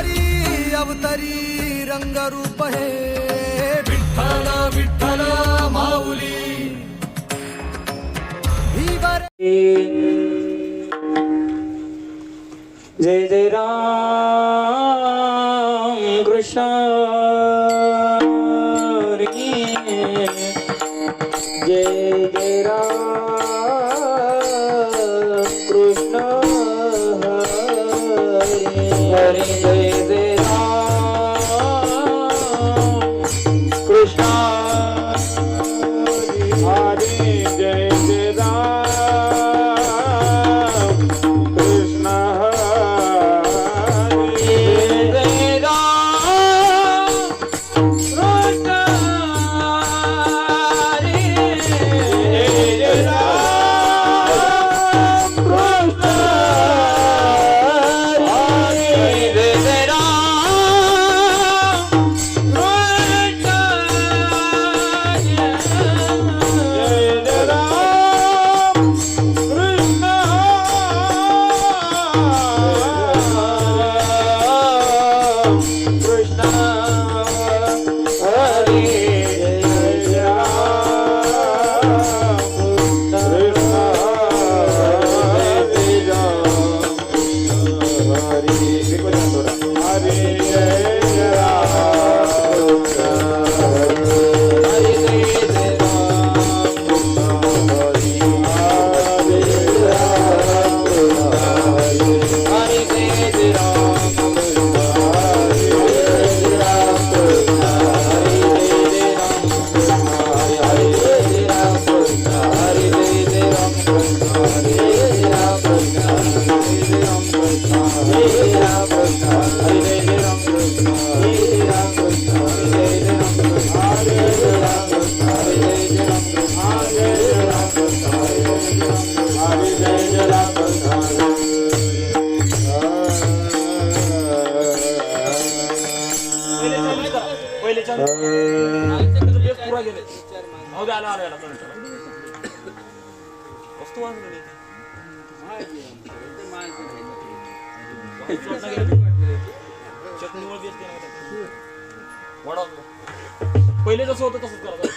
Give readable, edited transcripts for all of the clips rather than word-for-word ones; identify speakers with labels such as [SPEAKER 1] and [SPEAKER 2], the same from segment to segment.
[SPEAKER 1] अवतारी अवतारी रंगरूप हे विठ्ठल विठ्ठल माऊली
[SPEAKER 2] जय जय राम कृष्ण हरी जय जय राम कृष्ण हरी जय जय राम कृष्ण हरी जय जय राम
[SPEAKER 3] पहिले जसं होतं तसंच करा.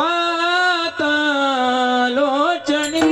[SPEAKER 2] पाहता लोचनी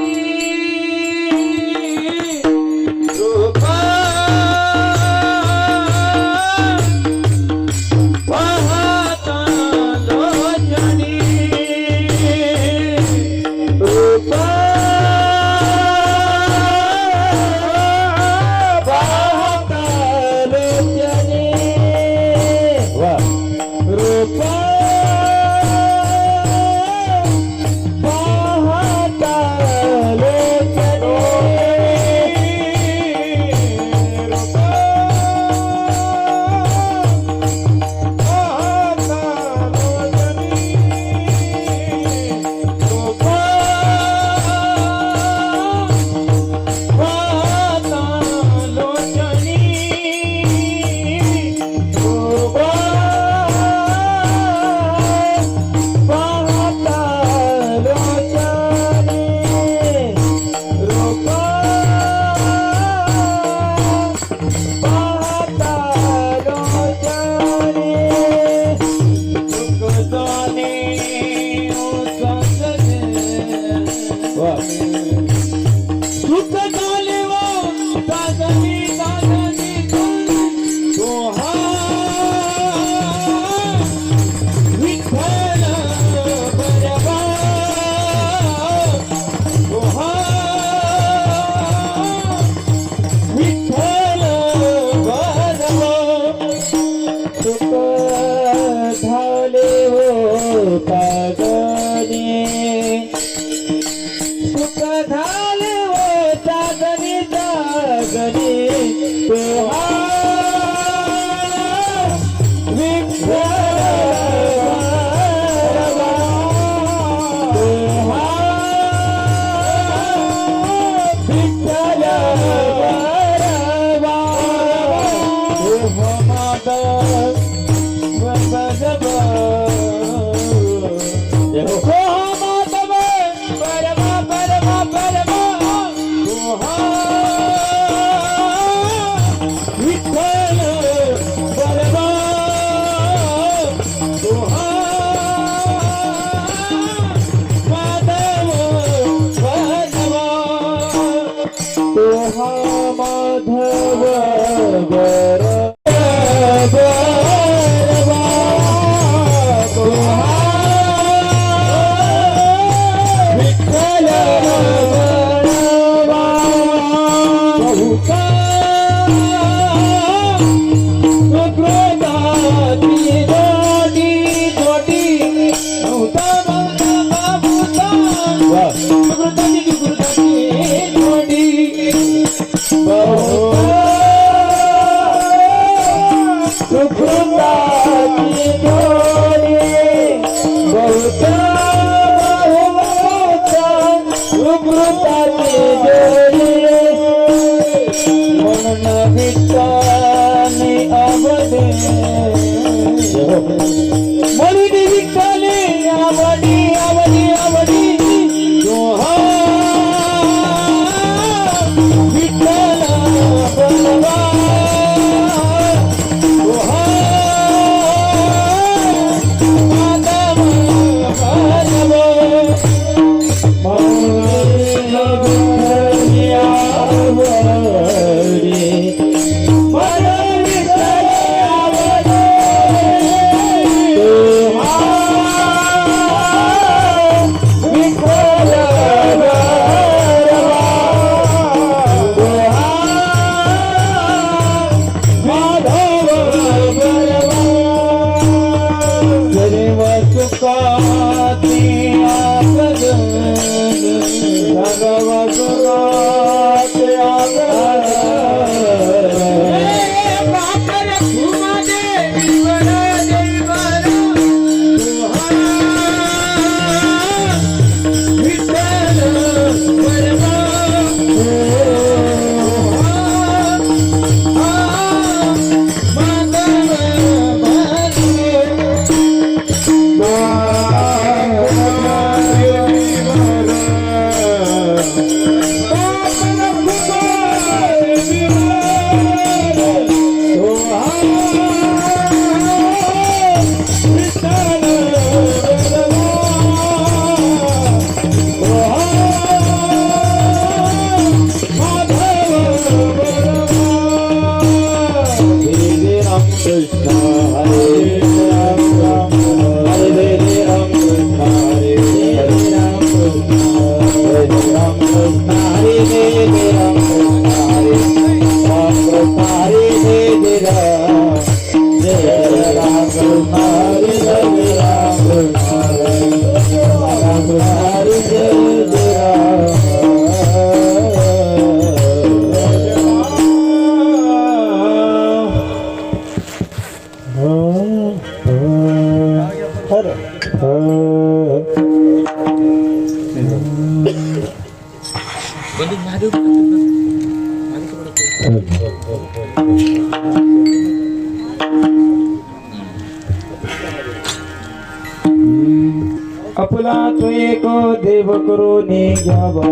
[SPEAKER 2] आपला तो एक देव करून घ्यावा,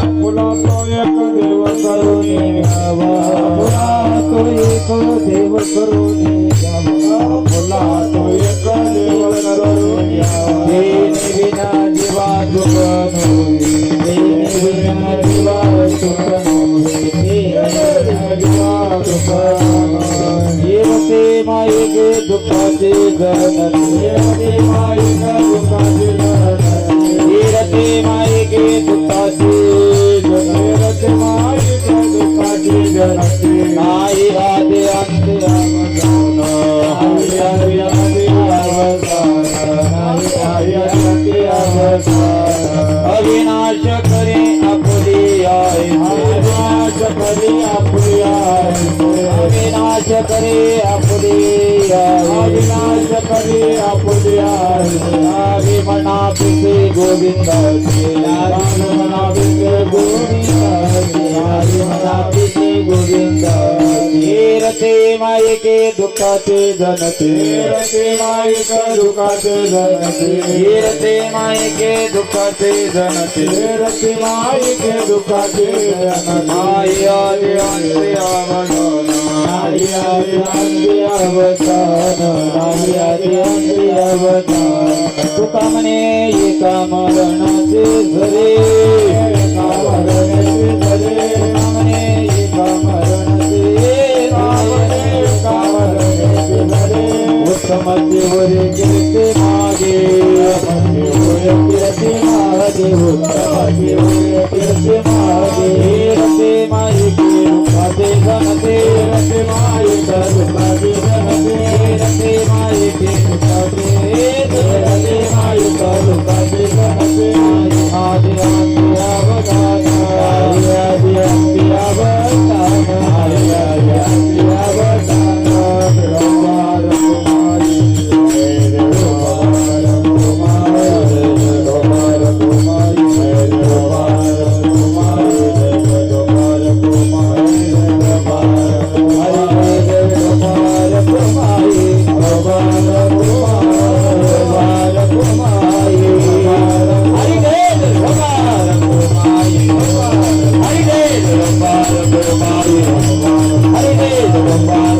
[SPEAKER 2] आपला तो एक देव करून घ्यावा, आपला तो एक देव करून घ्यावा, आपला तो एक देव करून घ्यावा. देवी विना जीवा दुःख नोई, देवी विना जीवा सुख नोई, देवी विना जीवा दुःख नोई. येते मायेगे दुःखाचे जननी, येते मायेगे दुःखाचे जननी, येते मायेगे दुःखाचे जननी, येते मायेगे दुःखाचे जननी. नाही आदि अंत अवसान, नाही आदि अवसान, नाही आदि अवसान. अविनाश करे आपली आहे, अविनाश करे आपली आहे, अविनाश करे आपली आहे, अविनाश करे आपली आहे. आदि म्हणा पिते गोविंदाचे, आदि म्हणा पिते गोविंदाचे, आदि म्हणा पिते गोविंदाचे. रते मायके दुःखाचे जनते रते मायके दुःखाचे जनते रते मायके दुःखाचे जनते रते मायके दुःखाचे जनते माया अंते अवसान माया अंते अवसान माया अंते अवसान तुका म्हणे एका मरणाचे झरे एका मरणाचे झरे म्हणे एका मरणाचे एका मरणाचे झरे उत्तम देवरे कीर्ती मागे कीर्ती मागे उत्तम देवरे कीर्ती मागे रते मायके दुःखाचे जनते रते मायके दुःखाचे जनते रते मायके दुःखाचे रते मायके दुःखाचे जनते आदि अंति अवसान आदि अंति अवसान आदि अंति अवसान रोमार कुमारी रोमार कुमारी रोमार कुमारी रोमार कुमारी रोमार कुमारी रोमार कुमारी रोमार कुमारी हरि देव रोमार कुमारी हरि देव रोमार कुमारी हरि देव रोमार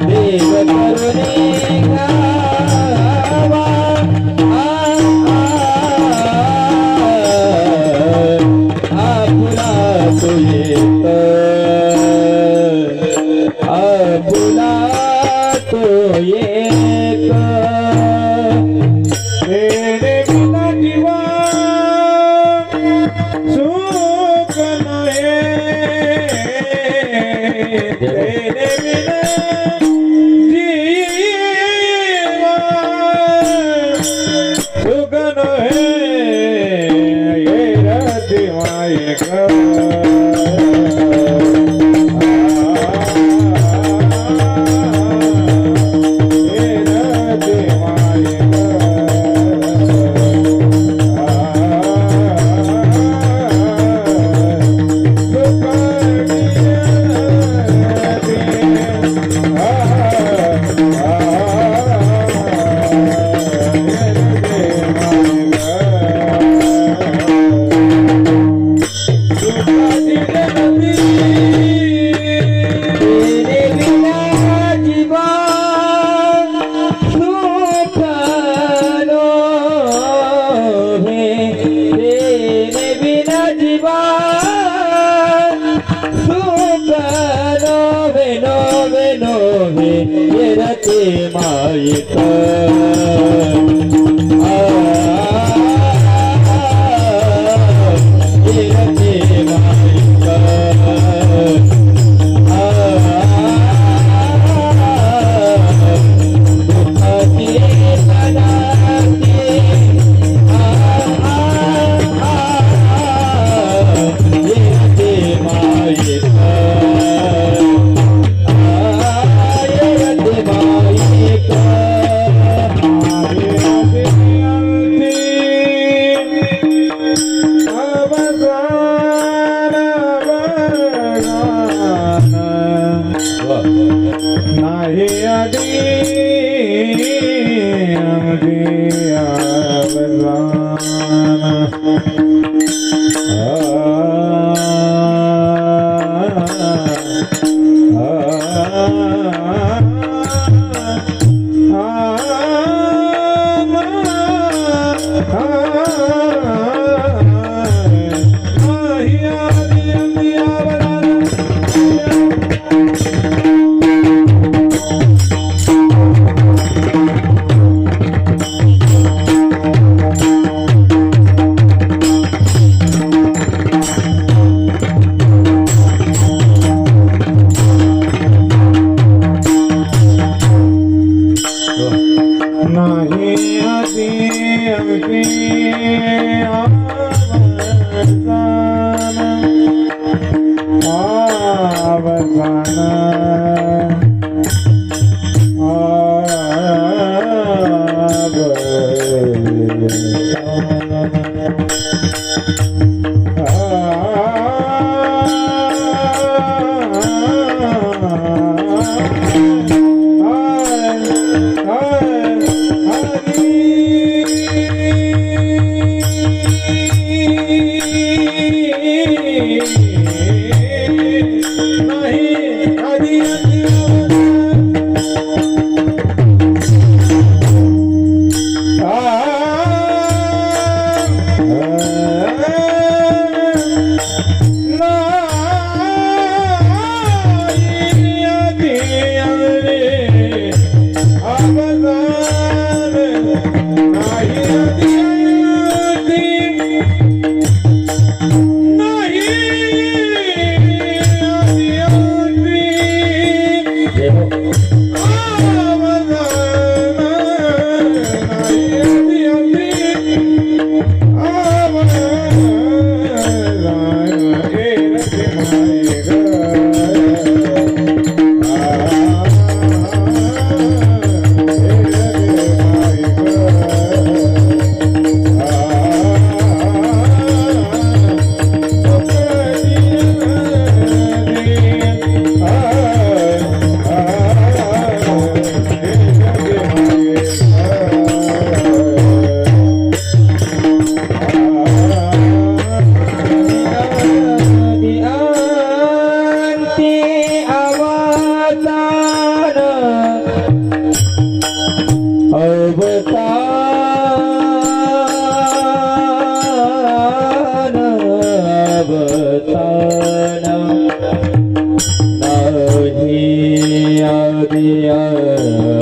[SPEAKER 2] देव तो एक तेरे बिना जीवा सुख नये तेरे बिना जीवा सुख नये ये राती मायका नाही आदिया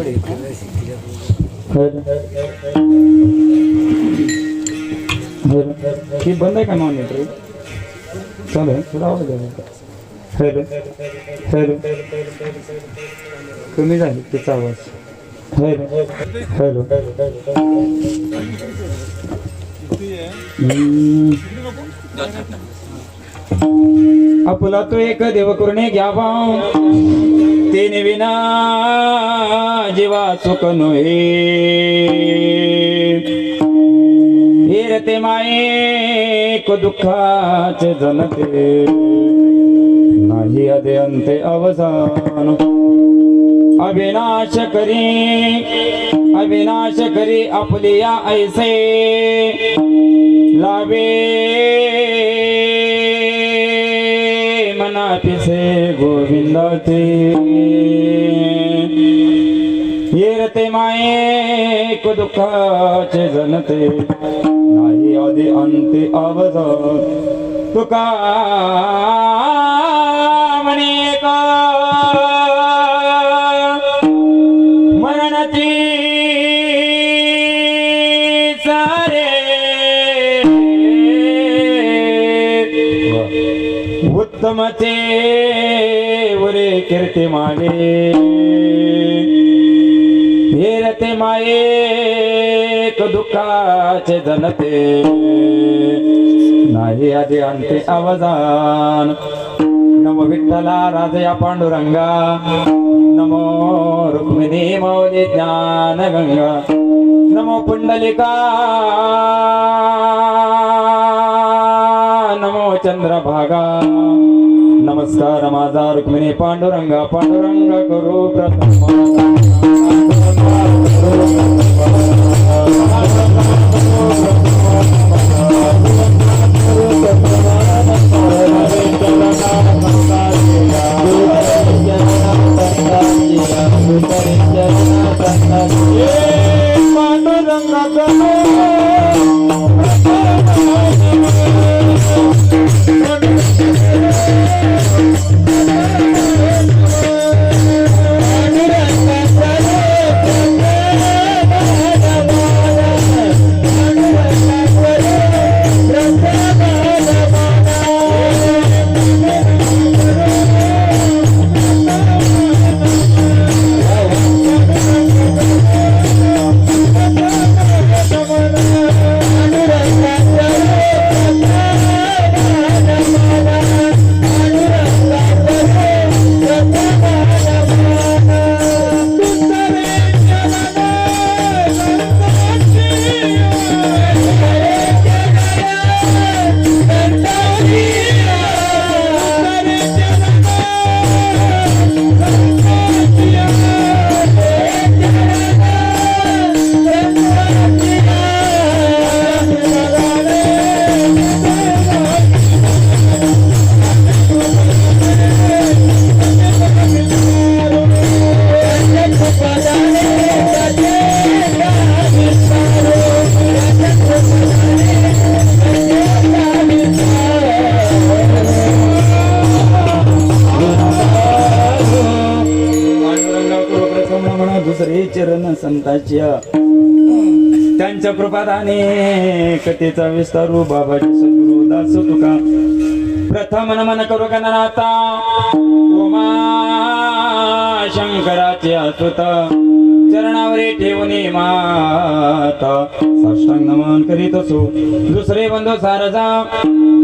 [SPEAKER 2] विठ्ठल
[SPEAKER 4] ही बंद आहे का मॉनिटर चालेल थोडा आवाज आहे हॅलो हॅलो कमी झाली त्याचा आवाज हॅलो हॅलो आपला तो एक देव करुणे घ्यावा तेने विना जीवा सुख नोहे हेरते माये को दुःखाचे जनते नाही अदे अंते अवसान अविनाश करी आपली या ऐसे लावे मना पिसे गोविंदाचे येरते माये को दुःखाचे जनते नाही आदि अंते अवसान तुका म्हणे का मरणाची सारे उत्तमते वरे कीर्ती माले हेरते माये क दुःखाचे जनते नाही आधी अंते अवसान नमो विठ्ठला राजया पांडुरंगा नमो रुक्मिणी मौली ज्ञान गंगा नमो पुंडलिका नमो चंद्रभागा नमस्कार माझा रुक्मिणी पांडुरंगा पांडुरंग गुरु प्रथम विठ्ठलाच्या कृपादाने कथेचा विस्तारू बाबाजी सद्गुरु दास तुका प्रथम नमन करू गणनाथा उमा शंकराचे अच्युत चरणावरी ठेवणे माता साष्टांग नमन करीत असो दुसरे बंधू सारजा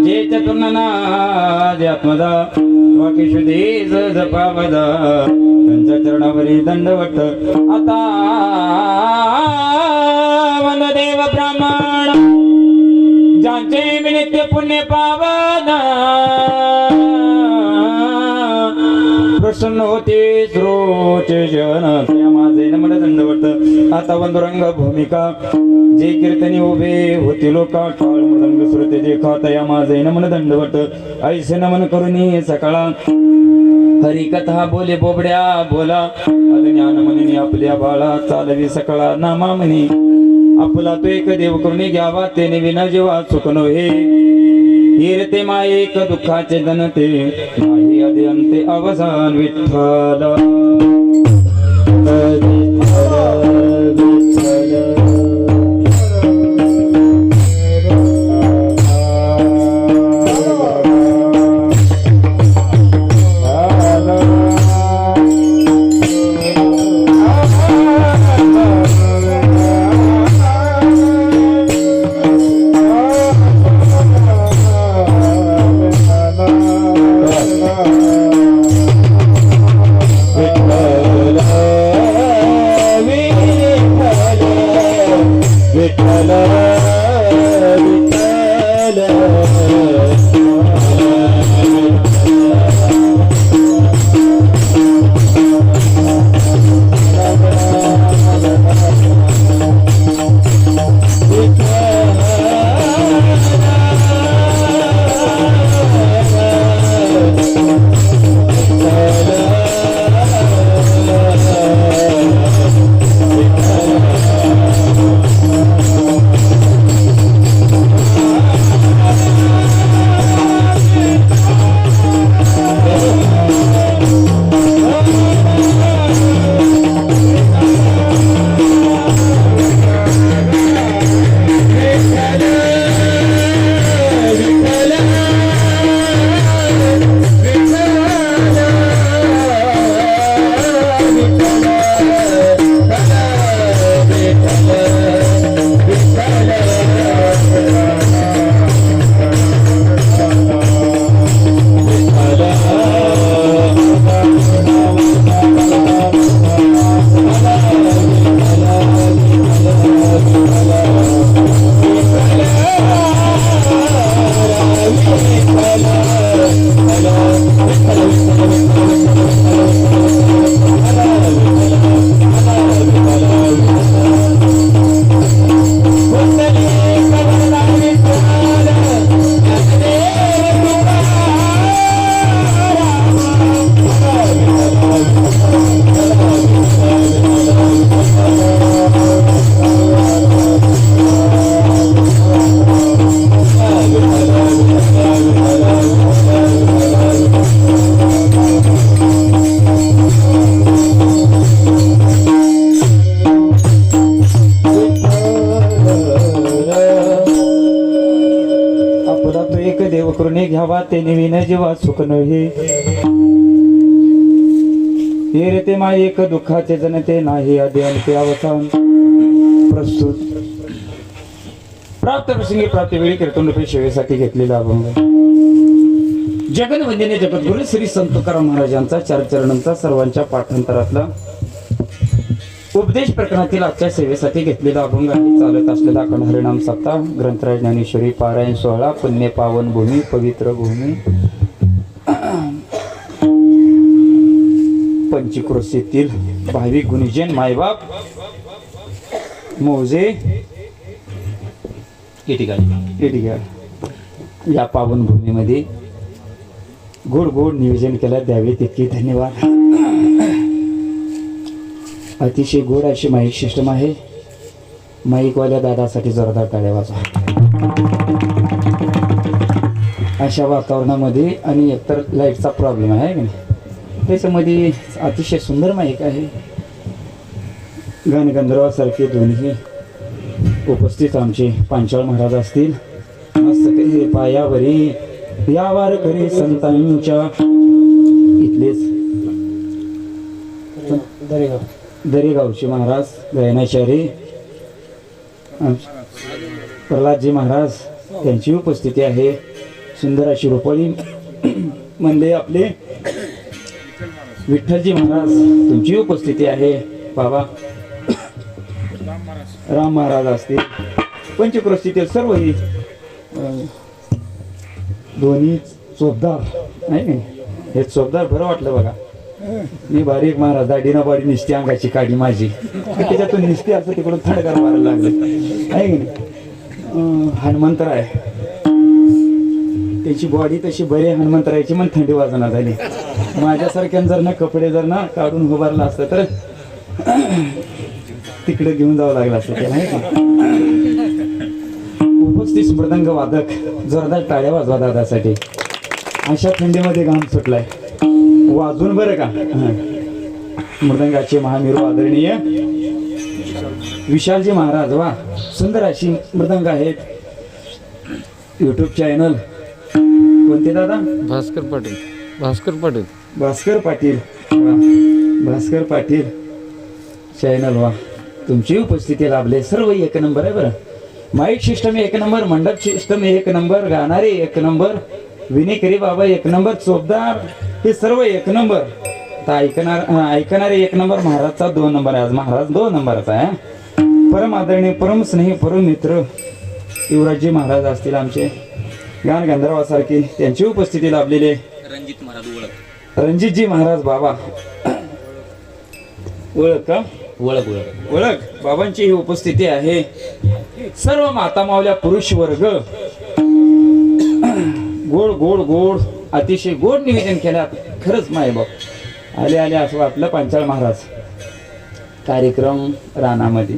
[SPEAKER 4] जे चतुर्नाद आत्मदा वाकिशुद्धी जपावदा त्यांच्या चरणावरी दंडवट आता वनदेव ब्राह्मण ज्यांचे मी नित्य पुण्य पावन प्रसन्न होते श्रोते जन त्या माझे नमन दंडवट आता वंदुरंग भूमिका जे कीर्तनी उभे होते लोका टाळ मृदंग श्रोते देखा तया माझे नमन दंडवट ऐसे नमन करुणी सकाळा हरिकथा बोले बोबड्या बोला अज्ञान म्हणिनी आपल्या बाळा चालवी सकाळा नामा म्हणी आपला तो एक देव करुणी घ्यावा ते विना जेव्हा चुकनो हे हिरते मा एक दुःखाचे जनते नाही आदि अंते अवसान विठ्ठल करुणे घ्यावा ते निविन जीवा सुख नव्हे हे रे ते माय एक दुःखाचे जनते नाही आदि अंते अवसान प्रस्तुत प्राप्त प्रसंगी प्राप्तीवेळी कीर्तन रूपी सेवेसाठी घेतलेला अभंग जगन्वंदिने जगद्गुरु श्री संत तुकाराम महाराजांचा चार चरणांचा सर्वांच्या पाठांतरातला उपदेश प्रकरणातील आजच्या सेवेसाठी घेतलेला अभंग आहे. चालत असलेला अखंड हरिनाम सप्ताह ग्रंथराज ज्ञानेश्वरी पारायण सोहळा पुण्य पावन भूमी पवित्र भूमी पंचक्रोशीतील भाविक गुणीजन मायबाप मौजे या ठिकाणी या पावन भूमीमध्ये गोड गोड नियोजन केलं द्यावे तितके धन्यवाद. अतिशय गोड अशी माईक सिस्टम आहे. माईकवाल्या दादासाठी जोरदार टाळ्या वाजवा. अशा वातावरणामध्ये आणि एकतर लाईटचा प्रॉब्लेम आहे की नाही त्याच्यामध्ये अतिशय सुंदर माईक आहे. गणगंधर्वासारखे दोन्ही उपस्थित आमचे पांचाळ महाराज असतील. मस्त काही पायावरी या वारकरी संतांच्या इथलेच दरेगावचे महाराज गायनाचार्य प्रल्हादजी महाराज त्यांची उपस्थिती आहे. सुंदर अशी रुपाळी म्हणले आपले विठ्ठलजी महाराज तुमची उपस्थिती आहे. बाबा राम महाराज असतील. पंचक्रोशीतील सर्व ही दोन्ही चोपदार नाही हे चोपदार बरं वाटलं बघा. मी बारीक महाराज दाढीना बाडी निसती अंगाची काडी माझी त्याच्यातून निसती असं तिकडून थंडगार मारायला लागलं आहे की नाही. हनुमंतराय त्याची बॉडी तशी बरी हनुमंतरायची मग थंडी वाजना झाली. माझ्यासारख्यानं जर ना कपडे जर ना काढून उभारला असतं तर तिकडे घेऊन जावं लागलं असतं त्याला आहे का. उपस्थित मृदंग वादक जोरदार टाळ्या वाजवा दादासाठी. अशा थंडीमध्ये घाम सुटलाय वाजून बरं का. मृदंगाचे महामेरू आदरणीय विशालजी महाराज वा सुंदर अशी मृदंग आहेत. युट्यूब चॅनल कोणते दादा?
[SPEAKER 5] भास्कर पाटील. भास्कर पाटील.
[SPEAKER 4] भास्कर पाटील वा भास्कर पाटील चॅनल वा तुमची उपस्थिती लाभले. सर्व एक नंबर आहे बरं. माईक सिस्टम एक नंबर, मंडप सिस्टम एक नंबर, गाणारे एक नंबर, विनेकरी बाबा एक नंबर, चोपदार हे सर्व एक नंबर. ऐकणारे एक नंबर. महाराजचा 2 नंबर आहे. आज महाराज 2 नंबरचा आहे. परम आदरणीय परम स्नेही परम मित्र युवराजजी महाराज असतील आमचे गान गंधर्वासारखे त्यांची उपस्थिती लाभलेले.
[SPEAKER 3] रणजित महाराज ओळख.
[SPEAKER 4] रणजितजी महाराज बाबा ओळख का?
[SPEAKER 3] ओळख ओळख
[SPEAKER 4] ओळख बाबांची ही उपस्थिती आहे. सर्व माता मावल्या पुरुष वर्ग गोड गोड गोड अतिशय गोड निवेदन केल्यात. खरंच मायबाप आले आले असं वाटलं. पांचाळ महाराज कार्यक्रम रानामध्ये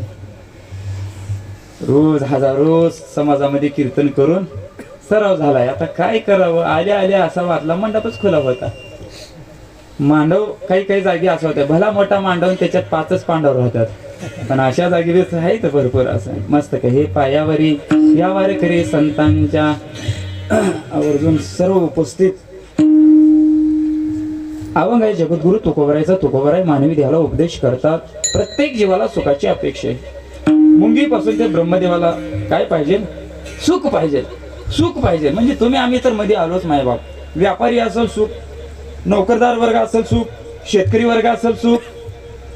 [SPEAKER 4] रोज हजारो समाजामध्ये कीर्तन करून सराव झालाय. आता काय करावं. आल्या आल्या असा वाटला. मंडपच खुला होता. मांडव काही जागी असं होत्या भला मोठा मांडव त्याच्यात 5च पांडव राहतात. पण अशा जागी आहे तर भरपूर असं मस्त का. हे पायावरी या वारकरी संतांच्या आवर्जून सर्व उपस्थित. अभंग आहे जगद्गुरु तुकोबरायचा. तुकोबराय मानवी देहाला उपदेश करतात. प्रत्येक जीवाला सुखाची अपेक्षा आहे. मुंगीपासून ते ब्रह्मदेवाला काय पाहिजे? सुख पाहिजे. सुख पाहिजे म्हणजे तुम्ही आम्ही तर मध्ये आलोच मायबाप. व्यापारी असेल सुख, नोकरदार वर्ग असेल सुख, शेतकरी वर्ग असेल सुख,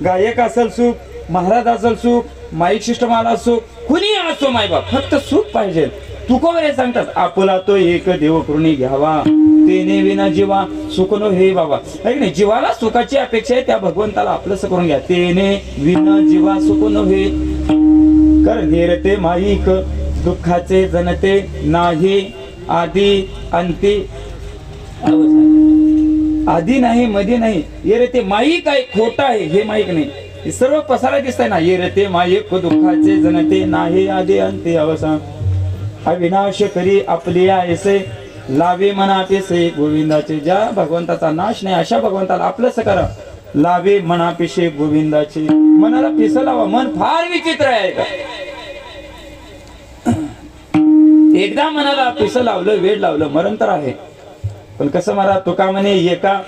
[SPEAKER 4] गायक असेल सुख, महाराज असेल सुख, माईक सिस्टम आला सुख, कुणी असो मायबाप फक्त सुख पाहिजे. तुकोबरे सांगतात आपुला तो एक देव करुणी घ्यावा तेने विना जीवा सुख नो हे बाबा. नाही जीवाला सुखाची अपेक्षा आहे. त्या भगवंताला आपलंच करून घ्या. तेने विना जीवा सुख नो हे कर हेरते माईक दुःखाचे जनते नाही आधी अंती. आधी नाही मध्ये नाही. ये रे ते माईक आहे खोटा आहे हे माईक नाही. हे सर्व पसारा दिसतंय ना. ये रे ते माईक दुःखाचे जनते नाही आधी अंती अवसान. अविनाश करी आपली ऐसे लावे मना पेसे गोविंदाचे. ज्या भगवंताचा नाश नाही अशा भगवंताला आपलंच करा. लावे मना पेशे गोविंदाचे. मनाला पिस लावा. मन फार विचित्र आहे का. एकदा मनाला पिस लावलं वेळ लावलं मरण तर आहे. पण कसं मला तुका म्हणे एका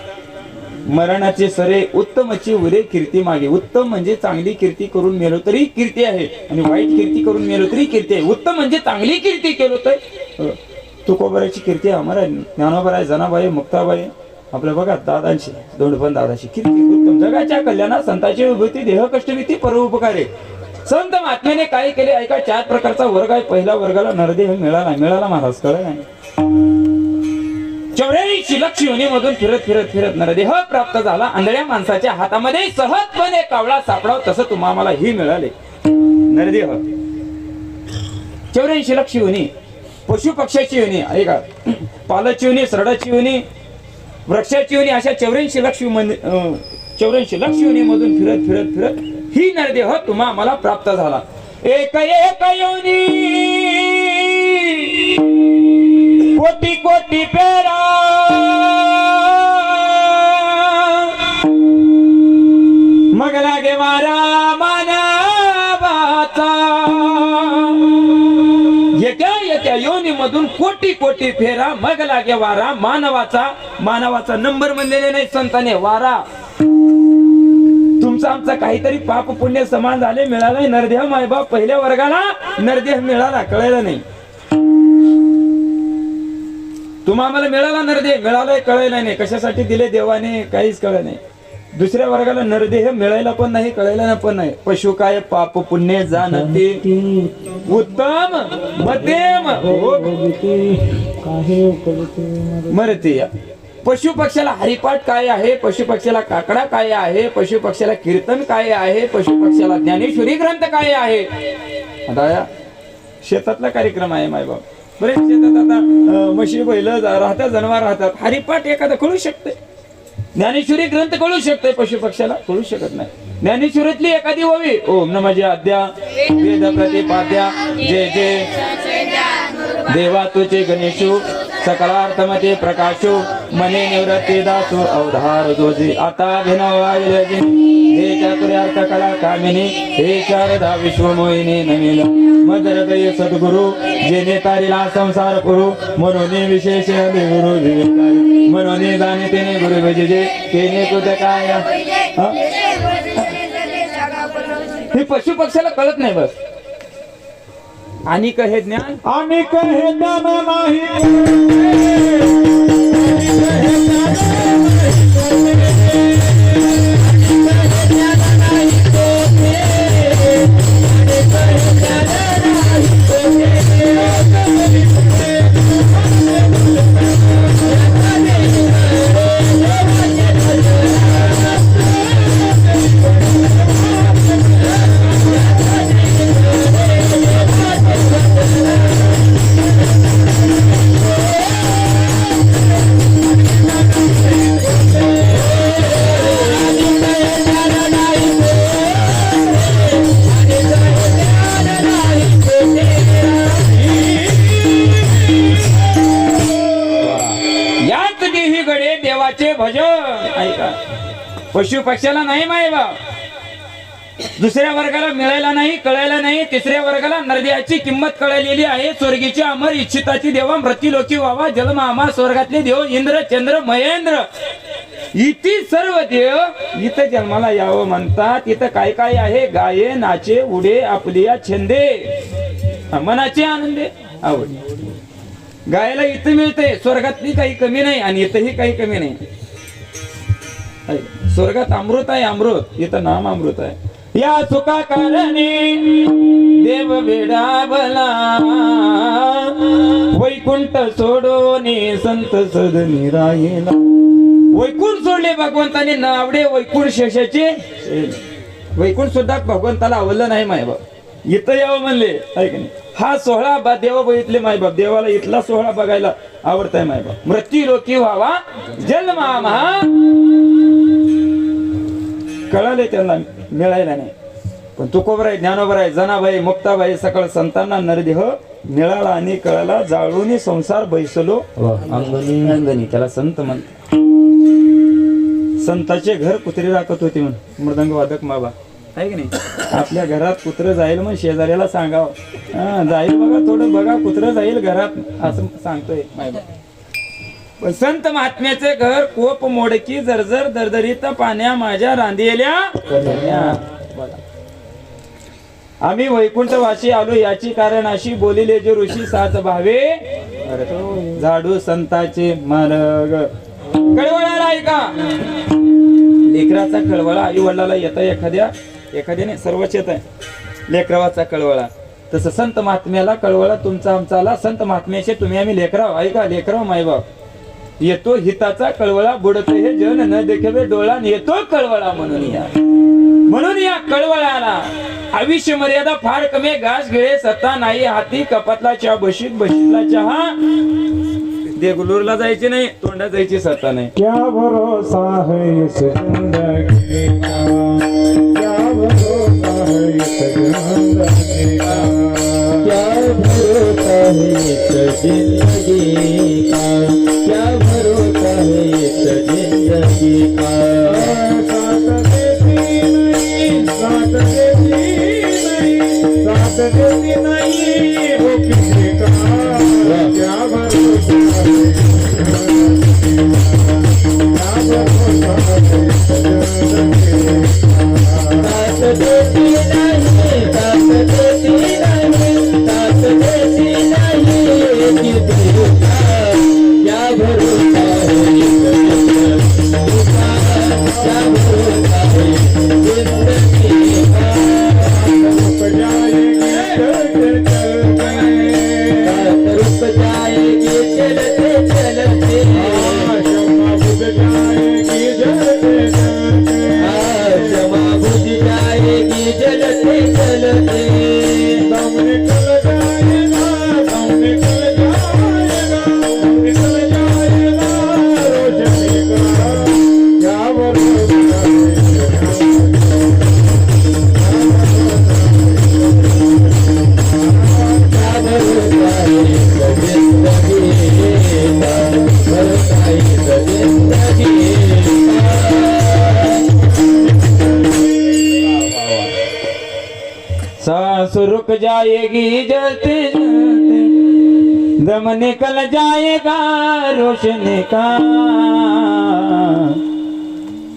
[SPEAKER 4] मरणाचे सरे उत्तमची उरे कीर्ती मागे. उत्तम म्हणजे चांगली कीर्ती करून मेलो तरी कीर्ती आहे आणि वाईट कीर्ती करून मेलो तरी कीर्ती आहे. उत्तम म्हणजे चांगली कीर्ती केलो तर तुकोबराची कीर्ती आहे. आम्हाला ज्ञानोबराय जनाबाई मुक्ताबाई आपल्या बघा दादांची दोंडपण दादाची कीर्ती उत्तम. जगाच्या कल्याणात संतांची विभूती देह कष्टभीती परोपकारे. संत महात्म्याने काय केले ऐका. 4 प्रकारचा वर्ग आहे. पहिल्या वर्गाला नरदेह मिळाला महाराज कळलं नाही. 84 लक्ष योनीमधून फिरत नरदेह प्राप्त झाला. आंधळ्या माणसाच्या हातामध्ये सहजपणे कावळा सापडाव तसं तुम्हाला ही मिळाले नरदेह. 84 लक्ष योनी. पशु पक्ष्याची योनी ऐका. पालाची योनी, सरडाची योनी, वृक्षाची योनी अशा 84 लक्ष योनी मधून फिरत ही नरदेह तुम्हाला प्राप्त झाला. एक एक योनी कोटी कोटी पेरा मग लागे मारा मानवाचा. कोटी कोटी फेरा मग लागे वारा, मानवाचा नंबर म्हणलेले नाही संताने वारा. तुमचं आमचं काहीतरी पाप पुण्य समान झाले, मिळालंय नरदेह मायबाप पहिल्या वर्गाला नरदेह मिळाला, कळलं नाही. तुम्हा आम्हाला मिळाला नरदेह, मिळालंय कळलं नाही, कशासाठी दिले देवाने काहीच कळलं नाही. दुसऱ्या वर्गाला नरदेह मिळायला पण नाही, कळायला पण नाही. पशु काय पाप पुण्य जाणते, उत्तम मध्यम मरते. पशु पक्षाला हरिपाठ काय आहे, पशु पक्षाला काकडा काय आहे, पशु पक्षाला कीर्तन काय आहे, पशु पक्षाला ज्ञानेश्वरी ग्रंथ काय आहे. आता शेतातला कार्यक्रम आहे मायबाप, बरेच शेतात आता म्हशी बैल राहतात, जनावर राहतात. हरिपाठ एखादा कळू शकते, ज्ञानेश्वरी ग्रंथ कळू शकते, पशु पक्षाला कळू शकत नाही. ज्ञानेश्वरीतली एखादी ओवी, ओम नमः अद्या वेद प्रतिपाद्या जय जय देवा तुझे गणेशू सकलार्थमते प्रकाशो मने निवृत्ती दासो अवधार जोजी. आता हे चातुर्यार्थ कला कामिनी, हे शारदा विश्वमोहिनी नमिला मदर गय सद्गुरु, जेने तारीला संसार करू म्हणून विशेष गुरु विवेकारी, म्हणून जाणे तेने गुरु भजे तेने तुझ काय. हे पशु पक्षाला कळत नाही. बस आणि हे ज्ञान,
[SPEAKER 2] आणि हे ज्ञान नाही.
[SPEAKER 4] भजन ऐका. पशु पक्षाला नाही मायबा, दुसऱ्या वर्गाला मिळायला नाही, कळायला नाही. तिसऱ्या वर्गाला नरदेहाची किंमत कळलेली आहे. स्वर्गीची अमर इच्छिताची देवा मृत्युलोकी व्हावा जलमामा, स्वर्गातले देव इंद्र चंद्र महेंद्र इति सर्व देव इथं जन्माला यावं म्हणतात. इथं काय काय आहे, गाये नाचे उडे आपलिया छंदे मनाचे आनंदे आवड. गायला इथं मिळते, स्वर्गातली काही कमी नाही आणि इथंही काही कमी नाही. स्वर्गात अमृत आहे, अमृत इथं नाम अमृत आहे. या चुका कारणे देव वेडावला, वैकुंठ सोडून संत सदनी राहिला. वैकुंठ सोडले भगवंताने नावडे वैकुंठ शेषाचे. वैकुंठ सुद्धा भगवंताला आवडलं नाही मायबाप, इथं यावं म्हणले ऐक नाही. हा सोहळा देव बघितले मायबाप, देवाला इथला सोहळा बघायला आवडताय मायबाप. मृत्युलोकी व्हावा जन्मामा, कळाले त्यांना मिळायला नाही. पण तुकोबराय ज्ञानोबराय जनाबाई मुक्ताबाई सकळ संतांना नरदेह मिळाला आणि कळाला. जाळून संसार बैसलो अंगणी, त्याला संत म्हणतात. संताचे घर कुत्रे राखत होते म्हणून मृदंग वादक माबा आहे की नाही. आपल्या घरात कुत्र जाईल मग शेजाऱ्याला सांगावं, जाईल बघा थोडं बघा कुत्र जाईल घरात असं सांगतोय मायबा. संत महात्म्याचे घर कोप मोडकी जर्जर दरदरीत पाण्या माझ्या रांधिलेल्या. आम्ही वैकुंठवाशी आलो याची कारण अशी, बोलिले जे ऋषी सात भावे झाडू संताचे मार्ग. कळवळाला ऐका, लेकराचा कळवळा आई वडिलाला येता एखाद्याने सर्वच येत आहे. लेकरावाचा कळवळा तसं संत महात्म्याला कळवळा तुमचा आमचा आला. संत महात्म्याचे तुम्ही आम्ही लेकराव ऐका, लेकराव मायबाप. येतो हिताचा कळवळा, बुडत हे जन न देखावे डोळा, येतो कळवळा म्हणून या कळवळाला आयुष्य मर्यादा फार कमी. घास गिळे सत्ता नाही हाती, कपातला चहा बशीतला चहा. देगलूरला जायचे नाही, तोंडात जायची सत्ता नाही.
[SPEAKER 2] क्या भरोसा है इस जिंदगी का, क्या भरोसा है इस जिंदगी का,
[SPEAKER 6] क्या भरोसा है इस जिंदगी का, क्या भरोसा है इस जिंदगी का.
[SPEAKER 2] साथ देती नहीं वो किसी का, क्या भरोसा
[SPEAKER 4] चमक जाएगी जलते जलते दम निकल जाएगा रोशनी का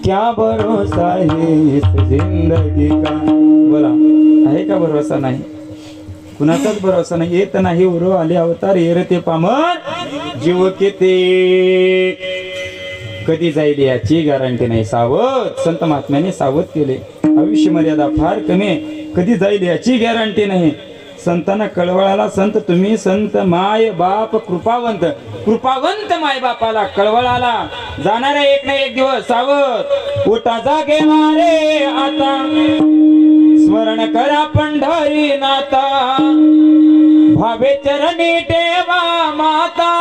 [SPEAKER 4] क्या भरोसा है इस जिंदगी का. बोला आहे का भरोसा नाही कुणाचाच भरोसा नाही. येत नाही उरो आले अवतार येरते पामर जीव किती कधी जाईल याची गॅरंटी नाही. सावध संत महात्म्याने सावध केले. आयुष्य मर्यादा फार कमी कधी जाईल याची गॅरंटी नाही. संतांना कळवळाला संत तुम्ही संत माय बाप कृपावंत कृपावंत माय बापाला कळवळाला जाणाऱ्या एक ना एक दिवस सावध उठा जागे मारे आता स्मरण करा पंढरी नाता भावे चरणी ठेवा माता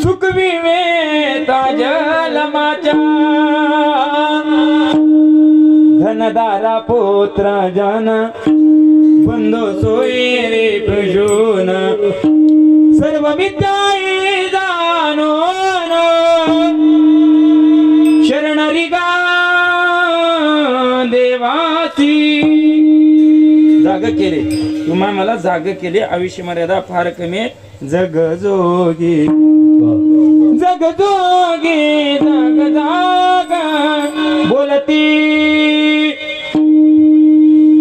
[SPEAKER 4] चुकवी वेता जलमाच्या धनदारा पुत्र जन बंधो सोयी रे प्रजोन सर्व विद्याये जानो शरणरी गा देवासी. जाग केले तुम्हा मला जाग केले. आयुष्य मर्यादा फार कमी जग जोगी जग जोगी जग जाग बोलती.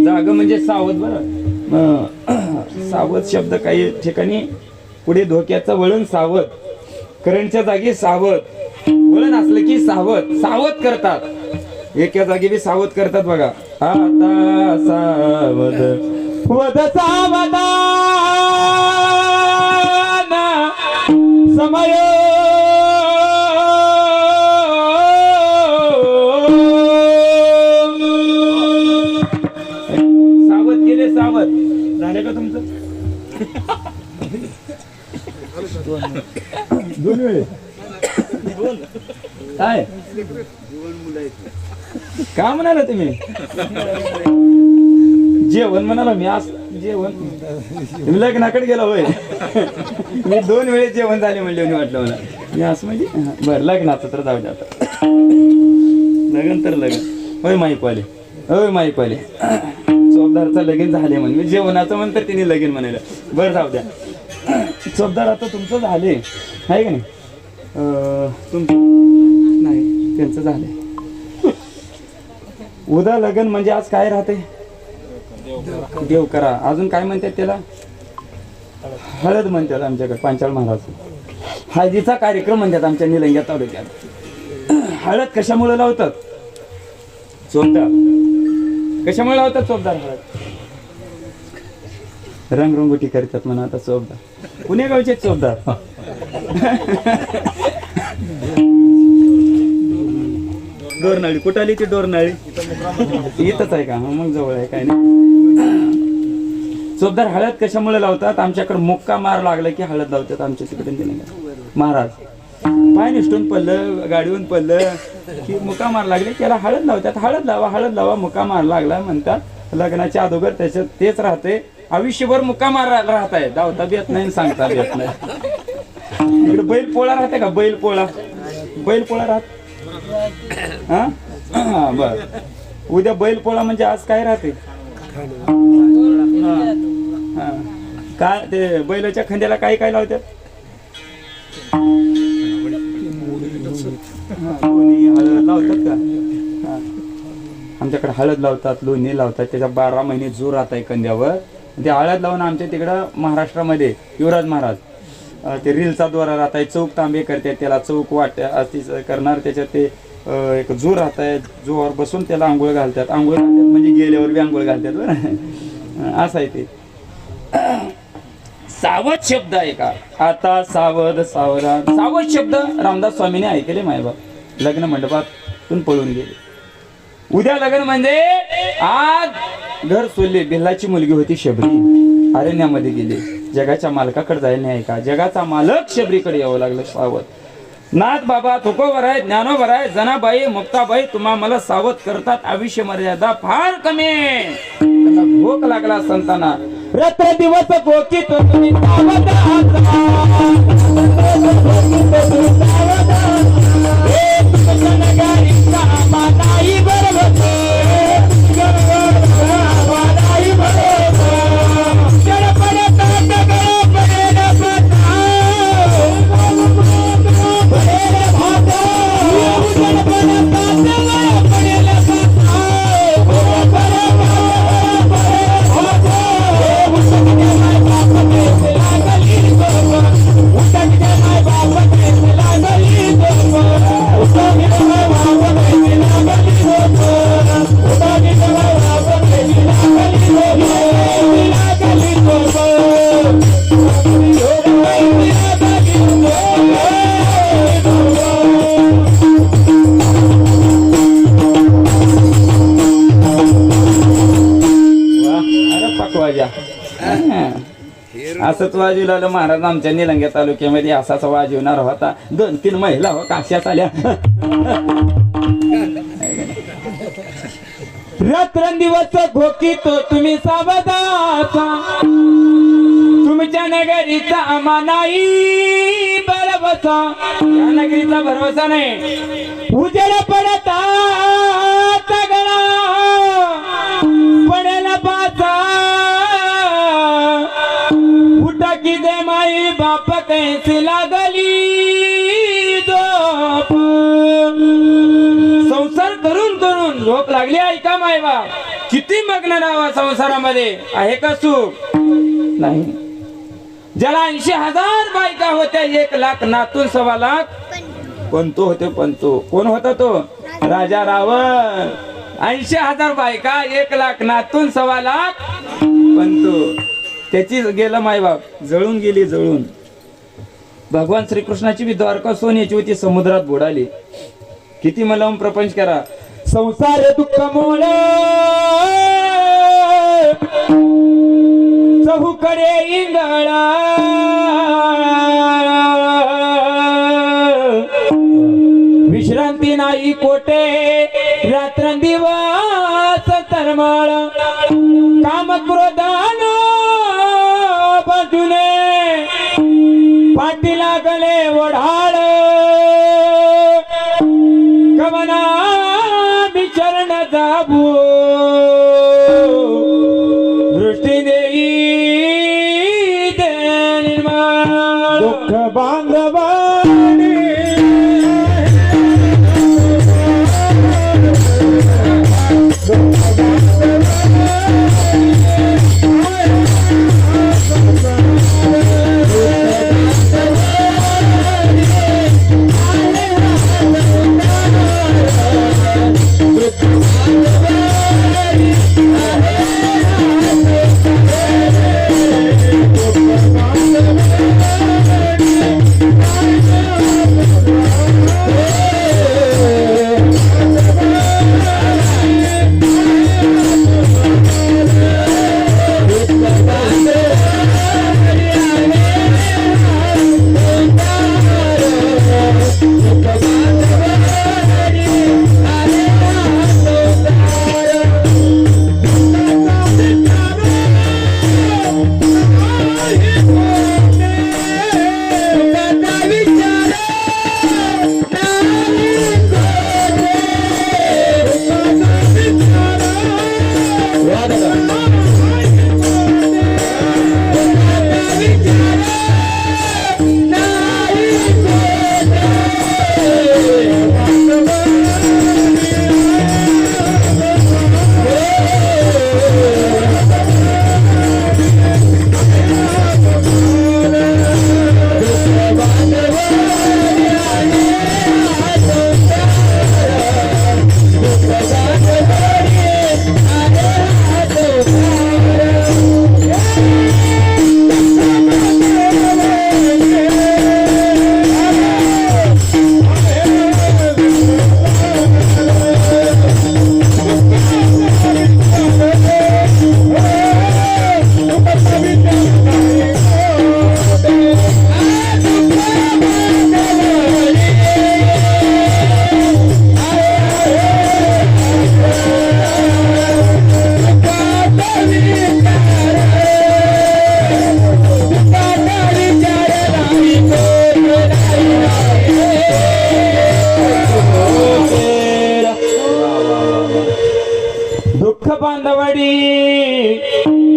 [SPEAKER 4] जाग म्हणजे सावध. बरं सावध शब्द काही ठिकाणी पुढे धोक्याचं वळण सावध करंटच्या जागी सावध वळण असलं की सावध सावध करतात. एका जागी बी सावध करतात बघा. आता सावध वद सावधान समय सावध केले. सावध झाले का तुमचं दोन वेळे काय का म्हणाला तुम्ही जेवण म्हणाला. मी आज जेवण तुम्ही लग्नाकडे गेला होय. मी 2 वेळेस जेवण झाले म्हणले वाटलं मला. मी असं म्हणजे बरं लग्नाचं तर जाऊ द्या आता. लग्न तर लग्न होय माईकवाले होय माईकवाले चोपदारचं लगीन झाले म्हणे. मी जेवणाचं म्हणतर तिने लगीन म्हणायला. बरं जाऊ द्या. चोपदार आता तुमचं झाले आहे का नाही. तुमचं नाही त्यांचं झाले. उद्या लग्न म्हणजे आज काय राहते देव करा. अजून काय म्हणतात त्याला हळद म्हणतात आमच्याकडे. पांचाळ महाराज हळदीचा कार्यक्रम म्हणतात आमच्या निलंग्या तालुक्यात. हळद कशामुळे लावतात चोपदार कशामुळे लावतात चोपदार हळद रंगरंगोटी करतात म्हणा. आता चोपदार पुणे गावचे चोपदार डोरनाळी कुठं आली ती डोरनाळी इथंच आहे का. मग जवळ आहे काय नाही. चोपदार हळद कशामुळे लावतात आमच्याकडे मुक्का मार लागला की हळद लावतात आमच्या तिकडे महाराज. पाय निष्ठून पडलं गाडीवरून पडलं की मुक्का मार लागले त्याला हळद लावतात. हळद लावा मुक्का मार लागला म्हणतात. लग्नाच्या अगोदर त्याच्यात तेच राहते. आयुष्यभर मुक्का मार राहत आहे. धावता बी येत नाही सांगता बी येत नाही. इकडे बैल पोळा राहते का बैल पोळा राहत हा बर. उद्या बैल पोळा म्हणजे आज काय राहते काय ते बैलाच्या खांद्याला काय काय लावतात. हळद लावतात का. आमच्याकडे हळद लावतात लोणी लावतात. त्याच्या 12 महिने जोर राहत आहे कंद्यावर. ते हळद लावून आमच्या तिकडं महाराष्ट्रामध्ये युवराज महाराज ते रीलचा द्वारा राहत आहे. चौक तांबे करतात त्याला चौक वाट्या करणार. त्याच्यात ते एक जोर राहत आहे. जोर बसून त्याला आंघोळ घालतात. म्हणजे गेल्यावर बी आंघोळ घालतात बरं. असं आहे ते. सावध शब्द आहे का आता सावध सावधान. सावध शब्द रामदास स्वामीने ऐकले मायबाप लग्न मंडपातून पळून गेले. उद्या लग्न म्हणजे आज घर सोडले. बिल्लाची मुलगी होती शबरी अरण्यामध्ये गेले. जगाच्या मालकाकडे जायला नाही का. जगाचा मालक शबरीकडे यावं लागलं. सावध नाथ बाबा तुकोबर आहे ज्ञानोबर आहे जनाबाई मुक्ताबाई तुम्हा मला सावध करतात. आयुष्य मर्यादा फार कमी. त्यांना भोक लागला संतांना. रात्र दिवस भोकी तो तुम्ही सावध बरोबर असंच वाजू लागलं महाराज. आमच्या निलंग्या तालुक्यामध्ये असाच वाजवणार होता. 2-3 महिला हो काश्यात आल्या. रात्रंदिवस घोकीतो तुम्ही सावधाचा, तुमच्या नगरीचा आम्हा नाही भरवसा. या नगरीचा भरवसा नाही. उजेड पडता तगडा पडेल पाचा, उठा की दे माई बाप कैसी लागली झोप. संसार करून करून झोप लागली ऐका माय बाप. किती मग्न राहावा संसारामध्ये, आहे का सुख नाही. ज्याला 80,000 बायका होत्या, 1 लाख नातून 1.25 लाख पंतू होते. पंतू कोण होता तो? राजा रावण. 80,000 बायका, 1 लाख नातून 1.25 लाख पंतू. त्याची गेलं मायबाप, जळून गेली जळून. भगवान श्रीकृष्णाची बी द्वारका सोन्याची होती, समुद्रात बुडाली. किती मला प्रपंच करा. संसार दुःख मोळ चहूकडे इंगळा, विश्रांती नाही कोटे रात्रंदिवस तरमाळ. काम क्रोधान बाजूने पाठी लागले ओढाळ, कवना विचरण दाबू दृष्टी देई दे निर्माण.
[SPEAKER 2] दुःख बांधवाने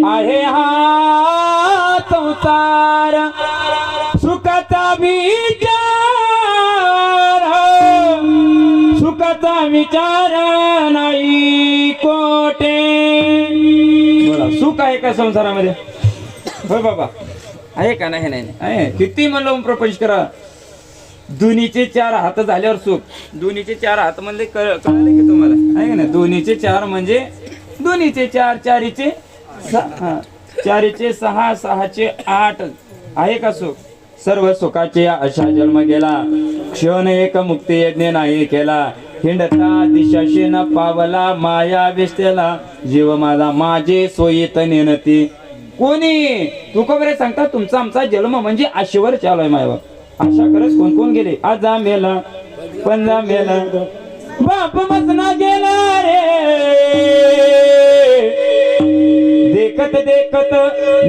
[SPEAKER 4] आहे हा संसार सुखाचा विचार, सुखाचा विचार नाही कोटे. बोला सुख आहे का संसारामध्ये? होय बाबा आहे का? नाही नाही आहे. किती म्हणलं प्रपंच करा. दोन्हीचे 4 हात झाल्यावर सुख. दोन्हीचे 4 हात म्हणजे कळलं की तुम्हाला आहे का नाही? दोन्हीचे 4 म्हणजे दोन्हीचे 4, 4चे 6, 4चे 6, 6चे 8 आहे का सुख? सर्व सुखाचे अशा जन्म गेला, क्षण एक मुक्ती यज्ञ नाही केला. हिंडता दिशाशी न पावला माया विस्तेला, जीव माझा माझे सोयीत नेनती. कोणी तुकोबरे सांगतात तुमचा आमचा जन्म म्हणजे आशेवर चालू आहे मायबाप आशा करत कोण कोण गेले आजा मेला पंजा मेला बाप मसना गेला रे देखत देखत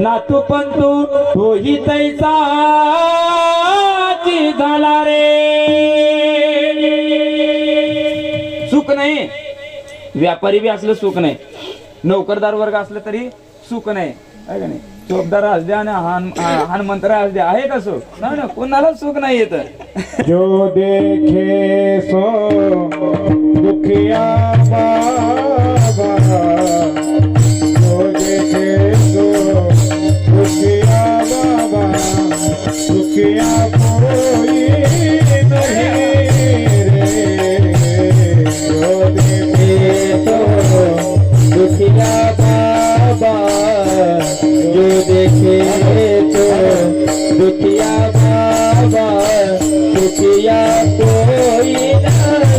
[SPEAKER 4] नातू पंतू तोही तैसा झाला रे सुख नाही व्यापारी बी असलं सुख नाही नोकरदार वर्ग असलं तरी सुख नाही आहे का नाही चोपदार असू द्या आणि हनुमंतर असू द्या आहे का सुख नाही ना कोणाला सुख नाही येत
[SPEAKER 2] जो देखे सो दुखिया बाबा जो देखे सो दुखिया बाबा दुखिया कोई नहीं रे जो देखे सो
[SPEAKER 6] दुखिया बाबा जो देखे तो दुखिया बाबा दुखिया कोई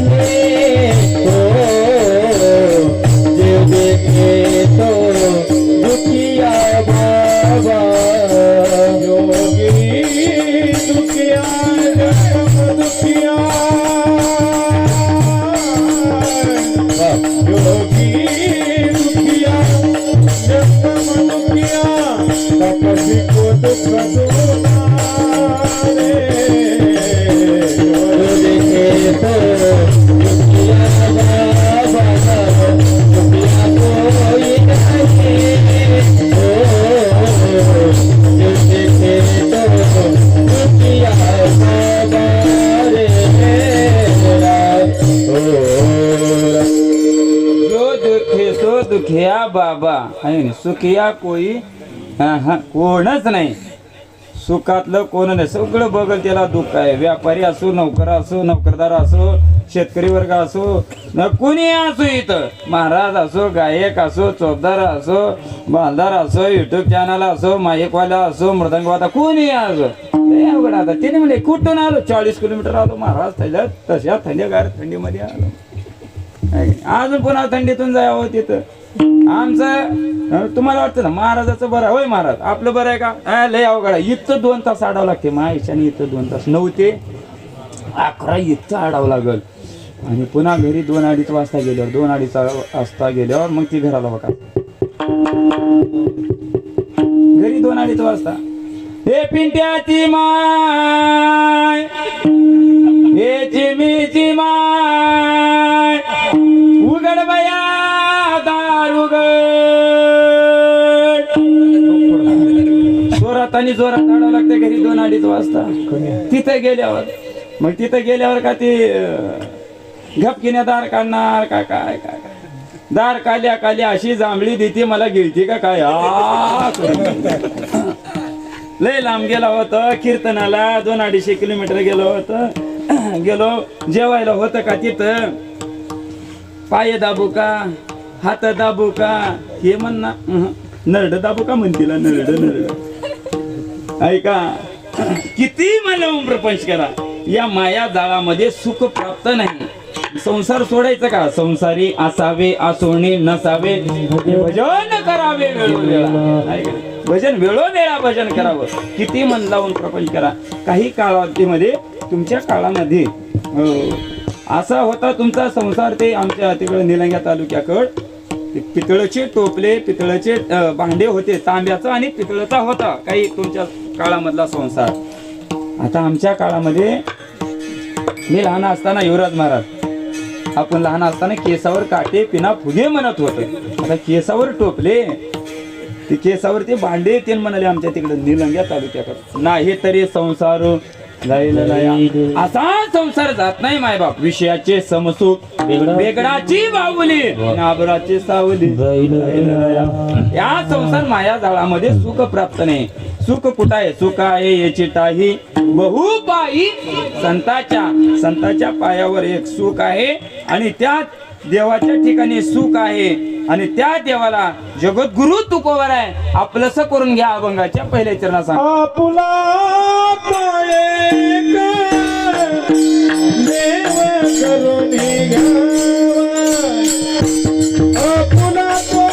[SPEAKER 6] नहीं जो देखे तो दुखिया बाबा
[SPEAKER 2] योगी दुखिया जन्म दुखिया योगी दुखिया जन्म दुखिया तपस्वी को दुख दुलारे
[SPEAKER 6] जो देखे तो दुखिया बाबा दुखिया कोई नहीं जो देखे तो दुखिया बाबा रे
[SPEAKER 4] जो दुखे सो दुखिया बाबा आहे ना सुखिया कोई कोणच नाही सुखातलं कोण नाही सगळं बघल त्याला दुःख आहे व्यापारी असो नोकर असो नोकरदार असो शेतकरी वर्ग असो न कोणी असो इथं महाराज असो गायक असो चौकदार असो बालदार असो युट्यूब चॅनल असो माईकवाला असो मृदंगवाला कोणी असो ते अवघड आता तिने म्हणले कुठून आलो 40 किलोमीटर आलो महाराज थंड्या तशा थंडगार थंडीमध्ये आलो अजून पुन्हा थंडीतून जावं तिथं आमचं तुम्हाला वाटतं ना महाराजाचं बरं होय महाराज आपलं बरं आहे का लय अवघड आहे इथं 2 तास आडावं लागते माहिशाने इथं 2 तास 9 ते 11 इथं आडावं लागल आणि पुन्हा घरी 2-2:30 वाजता गेल्यावर 2-2:30 वाजता गेल्यावर मग ती घराला बघा घरी 2-2:30 वाजता हे पिंट्याची माय हे चिमीची माय उघड बया दार उघड जोरात आणि जोरात आडावं लागते घरी 2-2:30 वाजता तिथे गेल्यावर का ती घपकिन्या दार काढणार काय काय काय दार काल्या अशी जांभळी देते मला गिळती का काय लय लांब गेला होता कीर्तनाला 2-2.5 किलोमीटर गेलो जेवायला होतं का तिथं पाय दाबू का हात दाबू का हे म्हण नरड दाबू का म्हणतीला नरड ऐका किती मला प्रपंच करा या माया जाळामध्ये सुख प्राप्त नाही संसार सोडायचा का संसारी असावे आसोणी नसावे भजन करावे वेळोवेळा भजन वेळोवेळा भजन करावं किती मन लावून प्रपंच करा काही काळामध्ये तुमच्या काळामध्ये असा होता तुमचा संसार ते आमच्या तिकडे निलंग्या तालुक्याकडे पितळेचे टोपले पितळेचे भांडे होते तांब्याचा आणि पितळेचा होता काही तुमच्या काळामधला संसार आता आमच्या काळामध्ये मी लहान असताना युवराज महाराज आपण लहान असताना केसावर काटे पिना फुगे म्हणत होते आता केसावर टोपले ते केसावर ते भांडे ते म्हणाले आमच्या तिकडे निलंग्या तालुक्याकडे नाही तरी संसार असा संसार जात नाही मायबाप विषयाचे समसुख वेगळाची बाहुली नाबराची सावली या संसार माया जाळामध्ये सुख प्राप्त नाही सुख कुठं आहे सुख आहे याची टाही बहुपायी संताच्या पायावर एक सुख आहे आणि त्या देवाच्या ठिकाणी सुख आहे आणि त्या देवाला जगद्गुरु तुकोवर आहे आपलंस करून घ्या अभंगाच्या पहिल्या चरणात
[SPEAKER 2] आपुला देव करुणी घ्यावा आपुला तो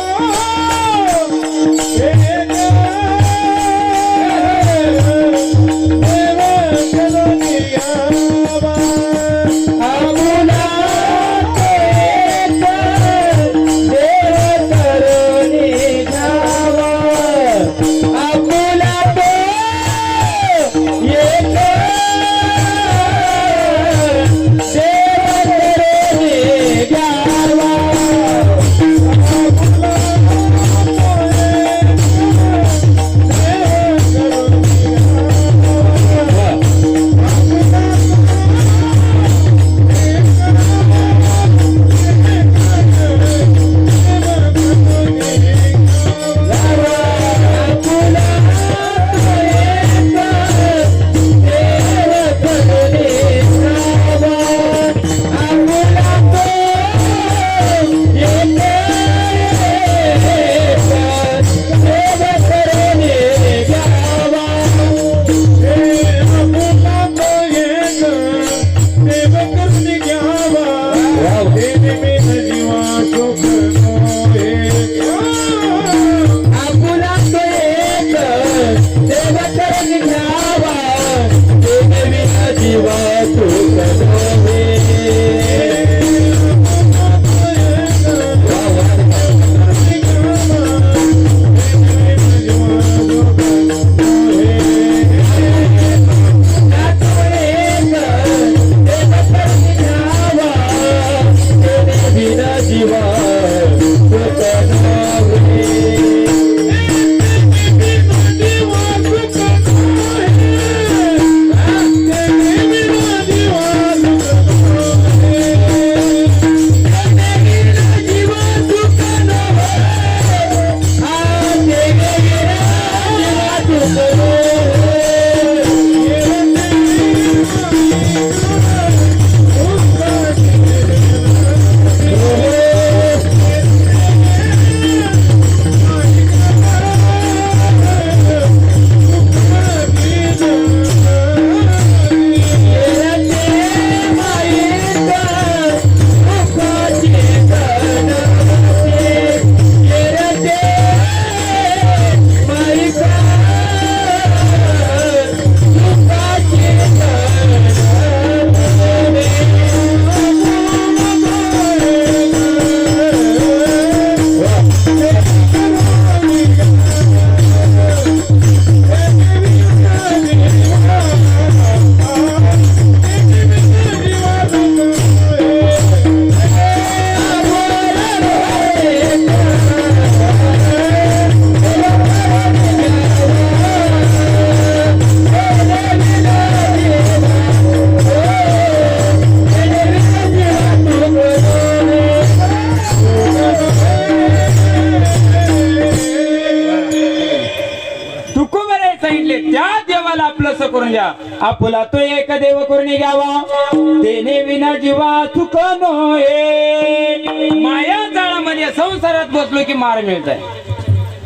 [SPEAKER 4] करून घ्या. आपुला तो एक देव करून घ्यावा तेने विना जीवा चुक नये. माया जाळामध्ये संसारात बसलो की मार मिळत आहे.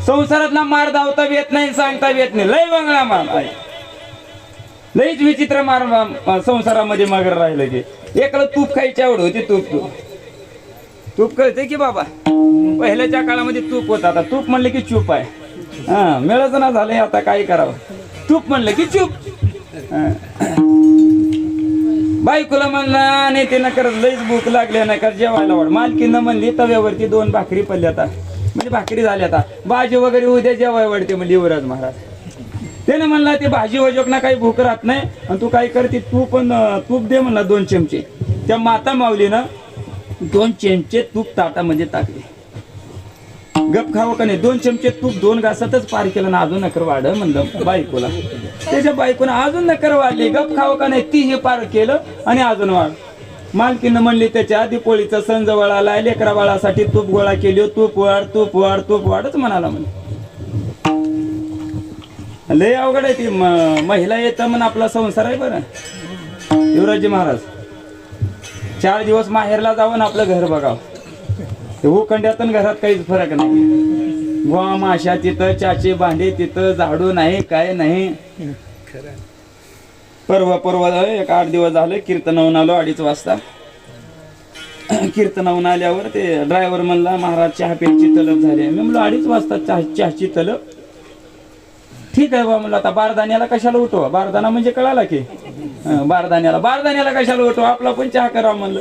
[SPEAKER 4] संसारातला मार धावता येत नाही, सांगता येत नाही. लय बंगला मार आहे, लईच विचित्र मार संसारामध्ये मगर राहिलं की. एकला तूप खायची आवड होती. तूप कळते की बाबा. पहिल्याच्या काळामध्ये तूप होता, आता तूप म्हणलं की चूप आहे. हा मिळत ना झालंय, आता काय करावं. तूप म्हणलं की चूप. बायकोला म्हणला नाही ते नकर, लईच भूक लागली नकर जेवायला वाढ. मालकीनं म्हणली तव्यावरती 2 भाकरी पडल्या, आता म्हणजे भाकरी झाल्या, आता भाजी वगैरे उद्या जेवाय वाढते म्हणजे युवराज महाराज. त्याने म्हणला ते भाजी वजोकना काही भूक राहत नाही, आणि तू काय करते तूप दे म्हणला 2 चमचे. त्या माता माऊलीनं 2 चमचे तूप ताटामध्ये टाकले. गप खावं का नाही, 2 चमचे तूप 2 घासातच पार केलं ना. अजून नकर वाढ म्हणलं बायकोला. त्याच्या बायकोनं अजून नकर वाढली. गप खावं का नाही, ती हे पार केलं आणि अजून वाढ. मालकीनं म्हणली त्याच्या आधी पोळीचा सण जवळ आला, लेकरा बाळासाठी तूप गोळा केली. तूप वाढच म्हणाला. म्हणे लय अवघड आहे ती महिला येतं म्हण आपला संसार आहे. बरं युवराजी महाराज 4 दिवस माहेरला जावं ना आपलं घर बघावं. ते उखंड्यातून घरात काहीच फरक नाही. गोवा माशा तिथं, चाचे भांडे तिथं, झाडू नाही, काय नाही. परवा एक 8 दिवस झाले कीर्तनावून आलो 2:30 वाजता. कीर्तनावून आल्यावर ते ड्रायव्हर म्हणला महाराज चहा प्यायची तलब झाली. मी म्हणलो 2:30 वाजता चहाची तलब. ठीक आहे बा म्हणलं, आता बारदाण्याला कशाला उठवा. बारदाना म्हणजे कळाला की बारदाण्याला कशाला उठवा, आपला पण चहा करा म्हणलं.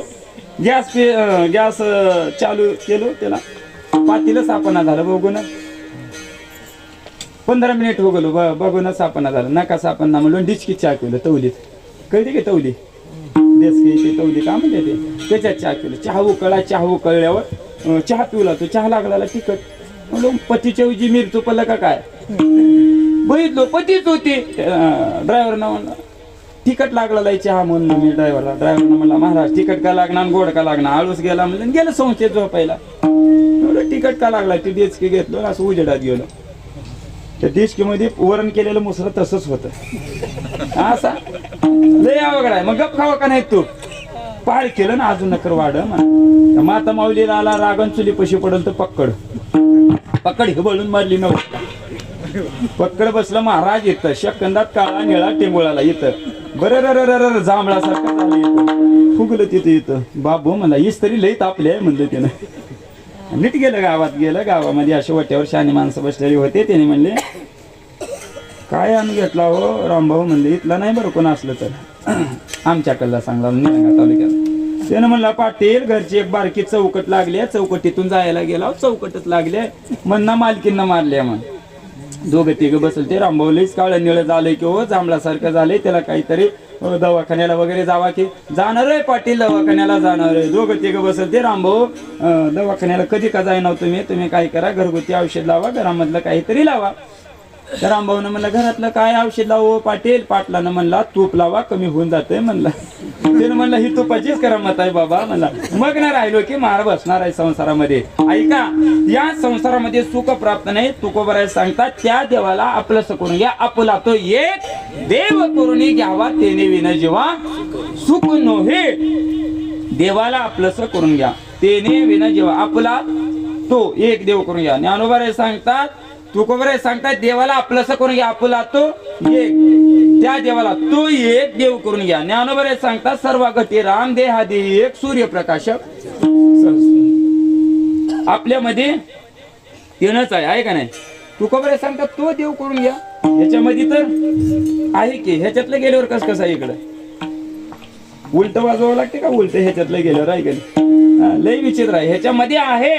[SPEAKER 4] गॅस चालू केलो, त्याला पातीला सापणा झालं. बघून 15 मिनिट हो गेलो, बघून सापणा झालं. नका सापणा म्हणलं डिचकी चहा केलं तवलीत. कळते की तवली देसकी तवली का म्हणते ते, त्याच्यात चहा केलं. चहा उकळल्यावर चहा पिवला. तो चहा लागला तिखट. म्हणलं पतीच्या ऐवजी मिरचू पडलं का काय. बघितलो पतीच होती. ड्रायव्हरनं म्हणलं तिखट लागला चहा म्हणून. मी ड्रायव्हरनं म्हणला महाराज तिखट का लागणार, गोड का लागणार. आळूस गेला म्हणलं, गेलं संशय झोपायला. एवढं तिखट का लागला. ती डेचकी घेतलो असं उजेडात गेलो. त्या डेचकीमध्ये वरण केलेलं मुसरं तसंच होतं. असा लय अवघड आहे. मग गप खावं का नाही तू पाळ केलं ना अजून नकर वाढ. माता माऊलीला आला रागण चुली पशी पडल तर पक्कड हिबळून मारली नव्हती. पक्कड बसलं महाराज. येतं शकंदात काळा निळा टेंगोळाला येतं. बरं जांभळासारखं झालं येतं. फुगलं तिथं येतं. बाबू मला हीच तरी लई तापले आहे म्हणलं त्यानं. नीट गेलं गावामध्ये अशा वाट्यावर शहाणी माणसं बसलेली होते. त्याने म्हणले काय आणून घेतला हो रामभाऊ. म्हणले इथला नाही बरं कोण असलं तर आमच्याकडला सांगला निलंगा तालुक्यात. त्यानं म्हणला पाटील घरची एक बारकी चौकट लागली, चौकटीतून जायला गेला. चौकटच लागले म्हणणं मालकींना मारले. मग 2-3 बसल. ते रामभाऊ लईच काळं निळं झालंय की हो, जांभळासारखं झालंय. त्याला काहीतरी दवाखान्याला वगैरे जावा की. जाणार आहे पाटील दवाखान्याला जाणार आहे. 2-3 बसल. ते रामभाऊ दवाखान्याला कधी का जायना तुम्ही काय करा घरगुती औषध लावा, घरामधलं काहीतरी लावा. तर रामभाऊनं म्हणलं घरातलं काय औषध लावू पाटील. पाटलानं म्हणला तूप लावा कमी होऊन जातंय म्हणला. त्यानं म्हणलं ही तुपाचीच करामत आहे बाबा म्हणला. मग ना राहिलो की मार बसणार आहे संसारामध्ये. ऐका या संसारामध्ये सुख प्राप्त नाही. तुकोबराय सांगतात त्या देवाला आपलंसं करून घ्या. आपला तो एक देव करून घ्यावा तेने विना जीवा सुख नोहे. देवाला आपलंसं करून घ्या तेने विना जीवा. आपला तो एक देव करून घ्या. ज्ञानोबराय सांगतात तुकोबराय सांगतात देवाला आपलंसं करून घ्या. आपला तो एक, त्या देवाला तो एक देव करून घ्या. ज्ञानोबराय सांगतात सर्व गती राम देहादी एक सूर्यप्रकाशक. आपल्यामध्ये तीनच आहे का नाही. तुकोबराय सांगतात तो देव करून घ्या. ह्याच्यामध्ये तर आहे की ह्याच्यातलं गेल्यावर कसं आहे इकडं उलट वाजवावं लागते का. उलट ह्याच्यातलं गेल्यावर आहे का लय विचित्र आहे. ह्याच्यामध्ये आहे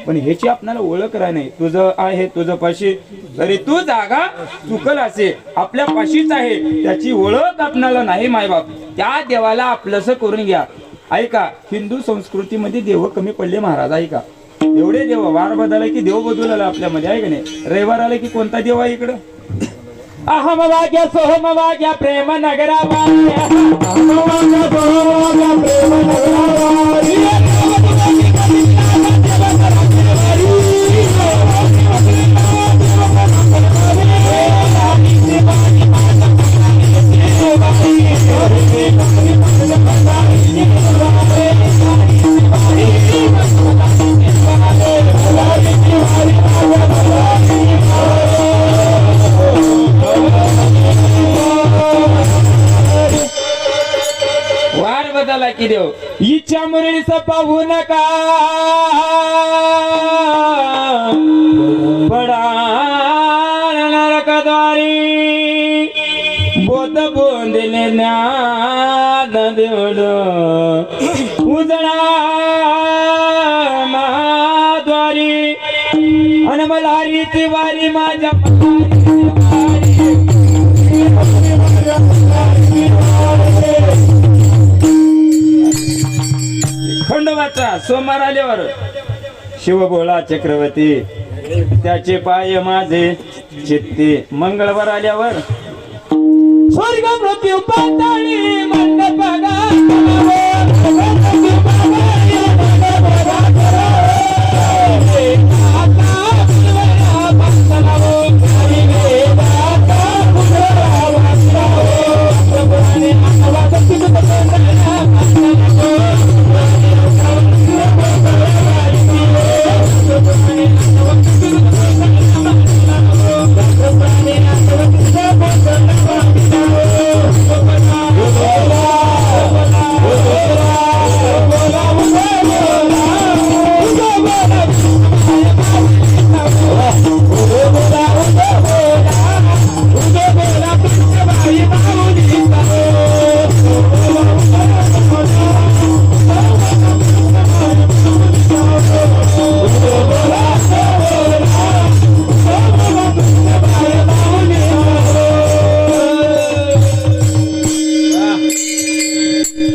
[SPEAKER 4] पण ह्याची आपल्याला ओळख राह नाही. तुझं आहे तुझं पाशी तरी तू जागा चुकल असे आपल्या पाशीच आहे. त्याची ओळख आपल्याला नाही मायबाप. त्या देवाला आपलंसं करून घ्या. ऐका हिंदू संस्कृतीमध्ये देव कमी पडले महाराज. ऐका एवढे देव वार बदलला की देव बदलला आपल्यामध्ये आहे का नाही. रविवार आला की कोणता देव आहे इकडं. अहम वाग्या सोहम वाग्या प्रेम नगरावा. बदला की देव इच्छा मुरळीच पाहू नका पडा नरकद्वारी बोध बोंदिले ज्ञान देवड उजळा महाद्वारी अन मल्हारीची वारी माझ्या खंडोबाचा सोमवार आल्यावर शिवभोळा चक्रवर्ती त्याचे पाय माझे चित्ते मंगळवार आल्यावर स्वर्ग मृत्यू पाताळी मंडप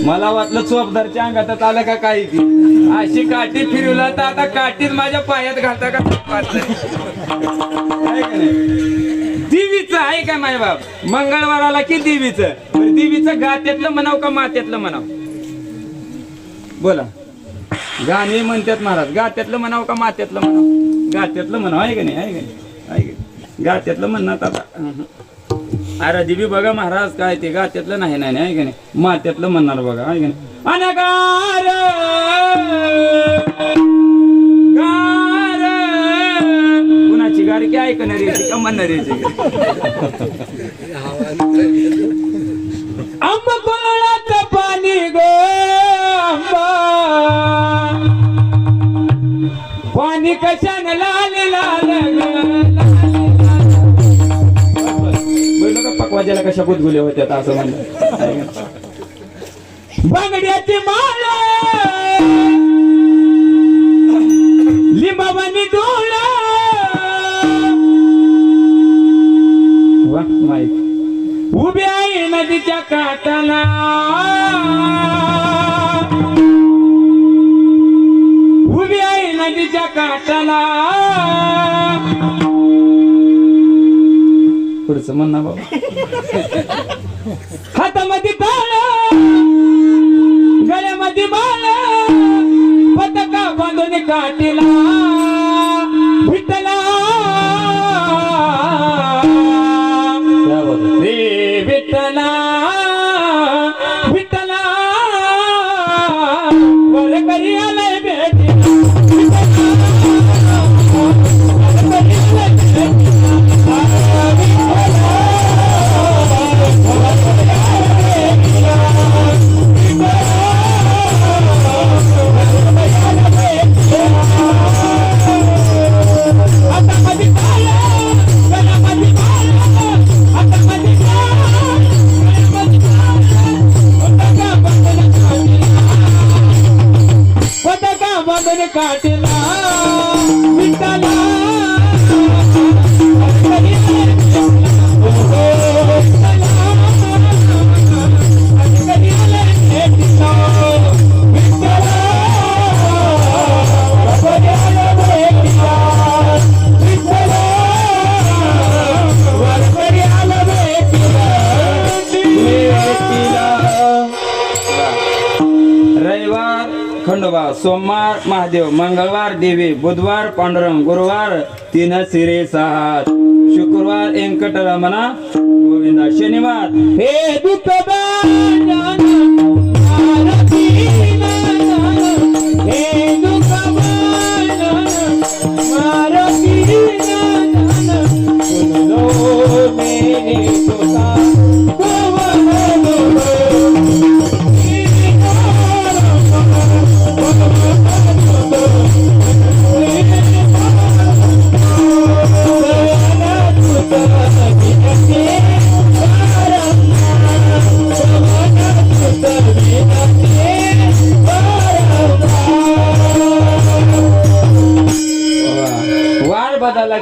[SPEAKER 4] मला वाटलं चोपदारच्या अंगात आलं का काही ती अशी काठी फिरवला तर आता काठीच माझ्या पायात घालता का देवीचं आहे का माय बाप मंगळवाराला की देवीचं देवीचं गात्यातलं म्हणाव का मात्यातलं म्हणाव बोला गाणी म्हणतात महाराज गात्यातलं म्हणाव का मात्यातलं म्हणाव गात्यातलं म्हणाव आहे का नाही आहे का नाही आहे का गात्यातलं म्हणणार आता अरे दिवी बघा महाराज काय ते गात्यातलं नाही नाही आहे का नाही मात्यातलं म्हणणार बघा आहे का नाही अनगार गार कुणाची गारी की ऐकणार यायची का म्हणणार यायची आंब कोणाचं पाणी गो आंबा पाणी कशानं लाल लाल पकवाजाला कशा गुदगुल्या होत्या असं म्हणलं बांगड्याची माळ लिंबावानी डोळा वा माहित उभी आहे नदीच्या काठाला उभी आहे नदीच्या काठाला पुढचं म्हणा बाबा हातामध्ये ताळ गळ्यामध्ये माळ पताका बांधून काठीला विठ्ठला रे विठ्ठला विठ्ठला वरकरी आलाय भेटी काटला विठ्ठला रविवार खंडोबा सोमवार महादेव मंगळवार देवी बुधवार पांडुरंग गुरुवार तीन सिरे सात शुक्रवार व्यंकटरमणा गोविंदा शनिवार हे दुःख हे दुःख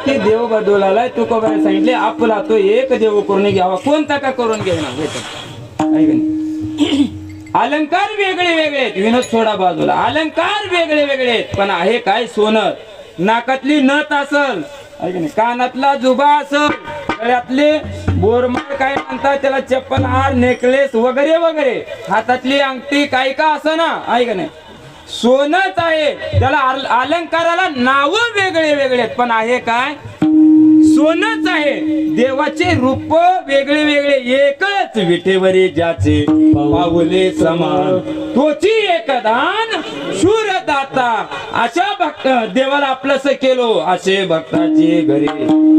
[SPEAKER 4] की देव बदलालाय तू कोबरा सांगितले आपला तो एक देव करून घ्यावा कोणता का करून घ्यायना अलंकार वेगळे वेगळे आहेत विनोद थोडा बाजूला अलंकार वेगळे वेगळे आहेत पण आहे काय सोनं नाकातली नथ असल कानातला जुबा असल गळ्यातले बोरमाळ काय म्हणतात त्याला चप्पल हार नेकलेस वगैरे वगैरे हातातली अंगठी काय का असं ना आहे का नाही सोनच आहे त्याला अलंकाराला नाव वेगळे वेगळे आहेत पण आहे काय सोनच आहे देवाचे रूप वेगळे वेगळे एकच विठेवरी ज्याचे पाऊले समान तोची एकदान शूरदाता अशा भक्त देवाला आपलंस केलो असे भक्ताची घरी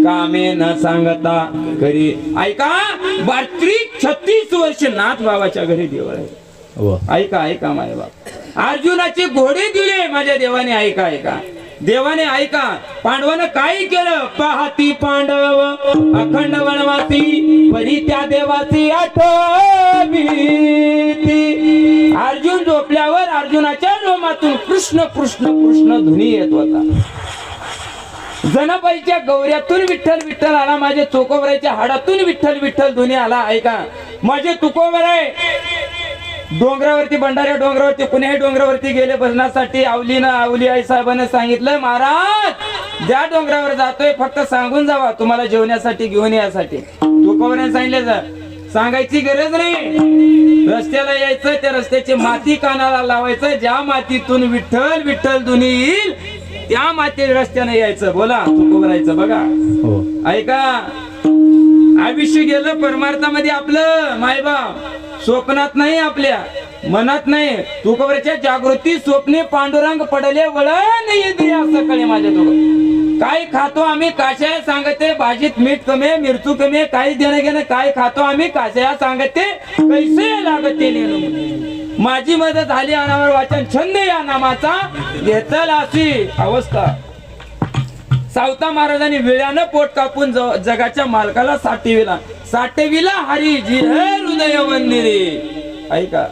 [SPEAKER 4] कामे न सांगता घरी ऐका 32-36 वर्ष नाथ बाबाच्या घरी देव आहे ऐका ऐका माझे बाप अर्जुनाचे घोडे दिले माझ्या देवाने ऐका ऐका देवाने ऐका पांडवानं काय केलं पाहती पांडव अखंड वनवासी परी त्या देवाची आठवीती अर्जुन झोपल्यावर अर्जुनाच्या रोमातून कृष्ण कृष्ण कृष्ण ध्वनी येत होता जनाबाईच्या गौऱ्यातून विठ्ठल विठ्ठल आला माझ्या चोकोबराच्या हाडातून विठ्ठल विठ्ठल ध्वनी आला ऐका माझे तुकोबर आहे डोंगरावरती भंडाऱ्या डोंगरावरती कुण्याही डोंगरावरती गेले भजनासाठी आवली आई साहेबांनी सांगितलं महाराज ज्या डोंगरावर जातोय फक्त सांगून जावा तुम्हाला जेवण्यासाठी घेऊन यासाठी तुकोबराने सांगितलं सांगायची गरज नाही रस्त्याला यायचं त्या रस्त्याची माती कानाला लावायचं ज्या मातीतून विठ्ठल विठ्ठल ध्वनी येईल त्या माती रस्त्याने यायचं बोला तुकोबरायचं बघा ऐका आयुष्य गेलं परमार्थामध्ये आपलं मायबाप स्वप्नात नाही आपल्या मनात नाही तुकोबराच्या जागृती स्वप्ने पांडुरंग पडले वळण येते असं कळे माझ्या तो काय खातो आम्ही काशाया सांगते भाजीत मीठ कमी मिरचू कमी काही देणं घेणं काय खातो आम्ही काशाया सांगते कैसे लागते नेणं माझी मदत झाली अनावर वाचन छंद या नामाचा घेतल अशी अवस्था सावता महाराजांनी वेळानं पोट कापून जगाच्या मालकाला साठविला हरी जी हे हृदय मंदिरे ऐका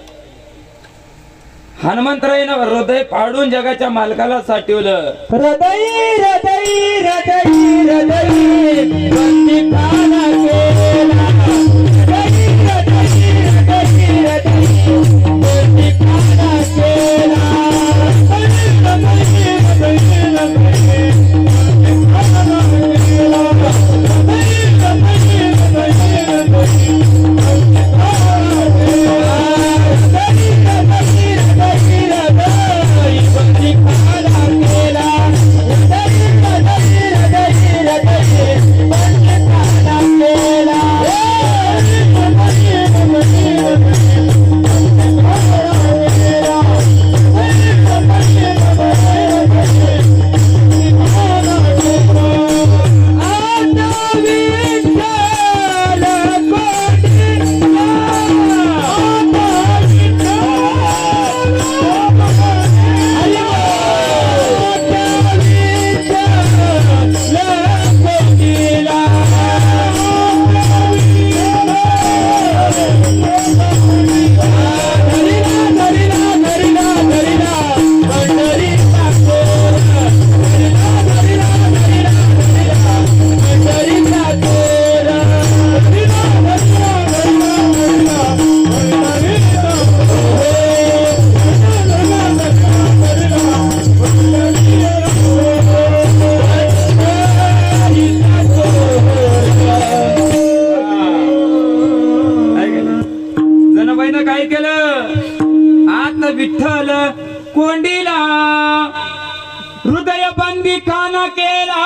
[SPEAKER 4] हनुमंतरायनं हृदय फाडून जगाच्या मालकाला साठवलं
[SPEAKER 6] हृदय हृदय हृदय हृदय बंदी काना केला हृदय हृदय हृदय हृदय बंदी काना केला
[SPEAKER 4] काय केलं आत विठ्ठल कोंडीला हृदय बंदी खाना केला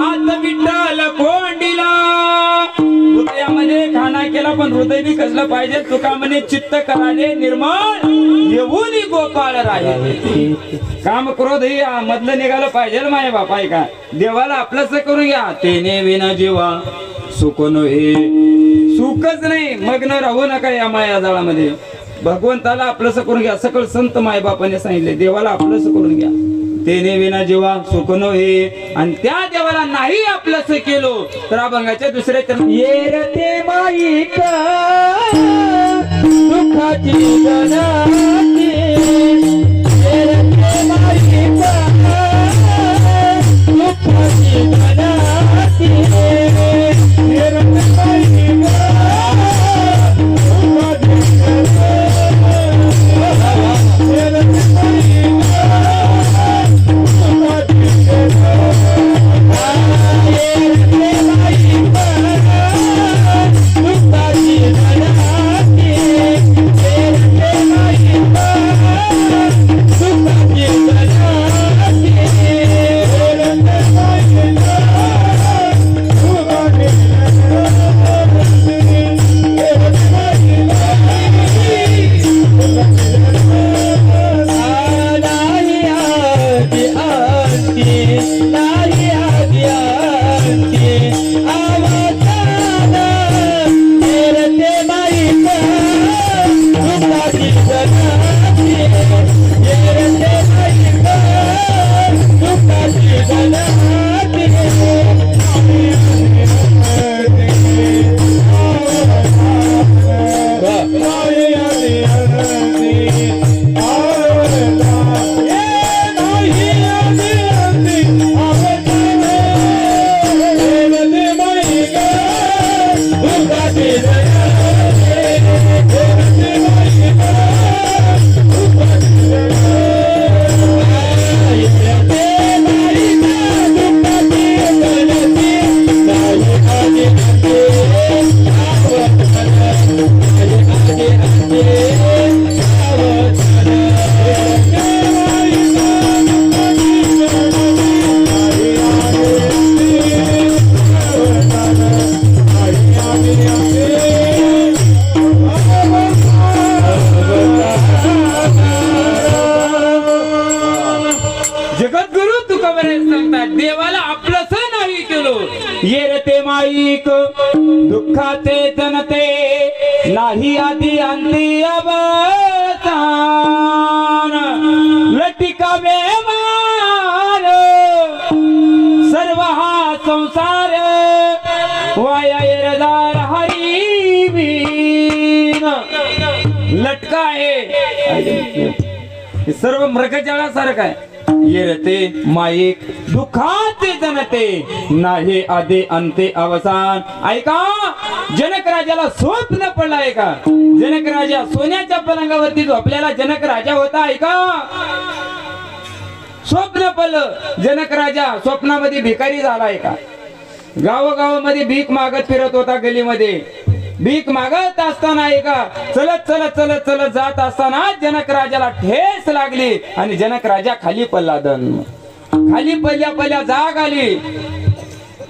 [SPEAKER 4] आत विठ्ठल कोंडीला हृदयामध्ये खाना केला पण हृदय बी कसलं पाहिजे तुका म्हणे चित्त कराले निर्मळ येऊन गोपाळ राहिले काम क्रोध ही मधलं निघालं पाहिजे माय बाप आहे का देवाला आपलंच करून घ्या तेने विना जीवा सुख हे सुखच नाही मग्न राहू नका या माया जाळामध्ये भगवंताला आपलंस करून घ्या सकळ संत माय बापाने सांगितले देवाला आपलंस करून घ्या तेने विना जीवा सुख हे आणि त्या देवाला नाही आपलंस केलो तर अभंगाच्या दुसऱ्या चरण
[SPEAKER 6] येरते माईक दुःखाची गणाती येरते माईक दुःखाची गणाती जनाची येरते माईक दुःखाची जनाची
[SPEAKER 4] जगद्गुरु तुकोबराय सांगतात देवाला आपलंच नाही केलं येरते माईक दुःखाचे जनते नाही आधी अंती अवसान लटिका व्यवहार सर्व हा संसार वाया येरदार हरी बीन लटका आहे हे सर्व मृगजळासारखं आहे येरते माईक दुःखाचे जनते नाही आधी अंते अवसान ऐका जनक राजाला स्वप्न पडलं आहे का जनक राजा सोन्याच्या पलंगावरती झोपलेला जनक राजा होता ऐका स्वप्न पडलं जनक राजा स्वप्नामध्ये भिकारी झालाय का गावोगावामध्ये भीक मागत फिरत होता गलीमध्ये भीक मागत असताना एका चलत चलत चलत चलत जात असताना जनक राजाला ठेस लागली आणि जनक राजा खाली पडला खाली पडल्या जाग आली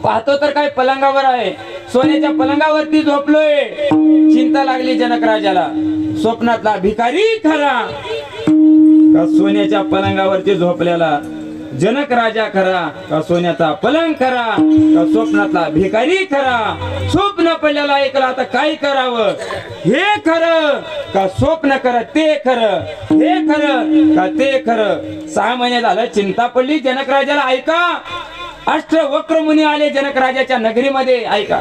[SPEAKER 4] पाहतो तर काय पलंगावर आहे सोन्याच्या पलंगावरती झोपलोय चिंता लागली जनक राजाला स्वप्नातला भिकारी खरा का सोन्याच्या पलंगावरती झोपलेला जनक राजा खरा का सोन्याचा पलंग खरा का स्वप्नातला भिकारी खरा स्वप्न पडलेला ऐकला आता काय करावं हे खरं का स्वप्न खरं ते खरं हे खरं का ते खरं 6 महिने झालं चिंता पडली जनक राजाला ऐका अष्टवक्र मुनी आले जनक राजाच्या नगरीमध्ये ऐका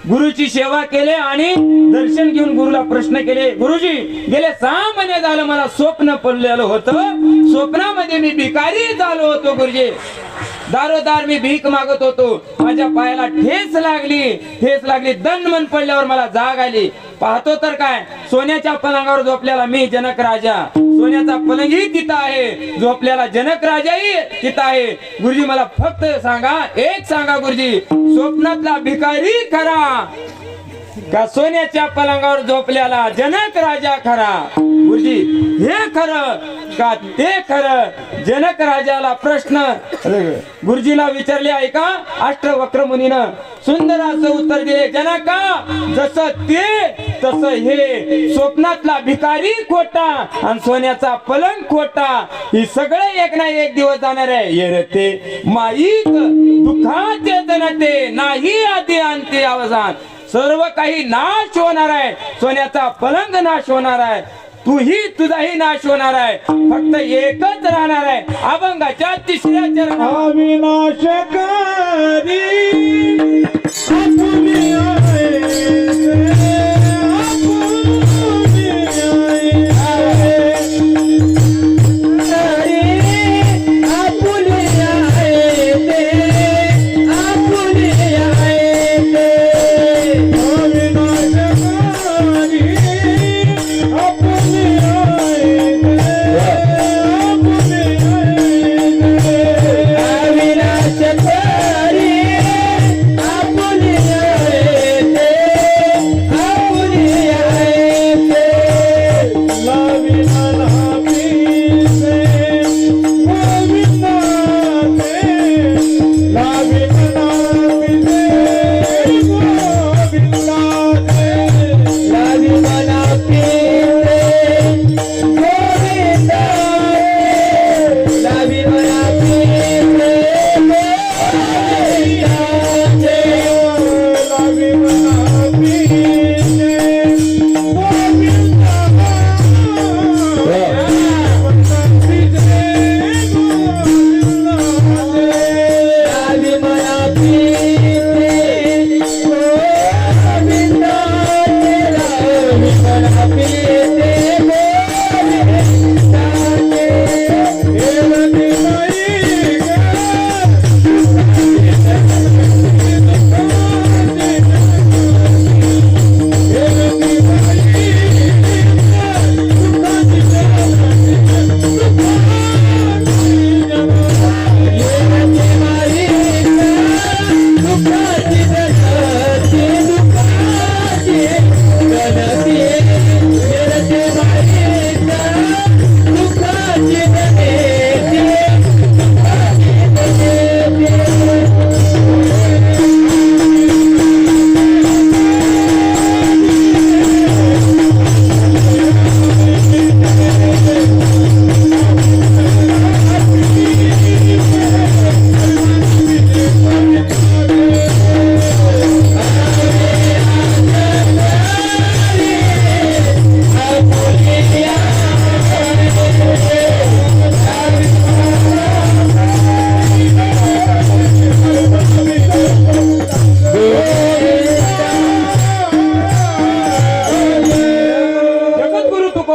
[SPEAKER 4] गुरुची सेवा केले आणि दर्शन घेऊन गुरुला प्रश्न केले गुरुजी गेले 6 महिने झालं मला स्वप्न पडलेलं होतं स्वप्नामध्ये मी भिकारी झालो होतो गुरुजी दारोदार मी भीक मागत होतो माझ्या पायाला ठेस लागली दणमन पडल्यावर मला जाग आली पाहतो तर काय सोन्याच्या पलंगावर झोपलेला मी जनक राजा सोन्याचा पलंगही तिथं आहे झोपलेला जनक राजाही तिथं आहे गुरुजी मला फक्त सांगा एक सांगा गुरुजी स्वप्नातला भिकारी खरा का सोन्याच्या पलंगावर झोपलेला जनक राजा खरा गुरुजी हे खरं का ते खरं जनक राजाला प्रश्न गुरुजीला विचारले ऐका अष्टवक्र मुनीनं सुंदर असं उत्तर दिले जनका जसं ते तसं हे स्वप्नातला भिकारी खोटा आणि सोन्याचा पलंग खोटा ही सगळे एक ना एक दिवस जाणार आहे येरते माईक दुःखाचे जनते नाही आधी अंती अवसान सर्व काही नाश होणार आहे सोन्याचा पलंग नाश होणार आहे तूही तुझाही नाश होणार आहे फक्त एकच राहणार आहे अभंगाच्या 3ऱ्या चरणावर
[SPEAKER 2] अविनाशकारी आपुली आहे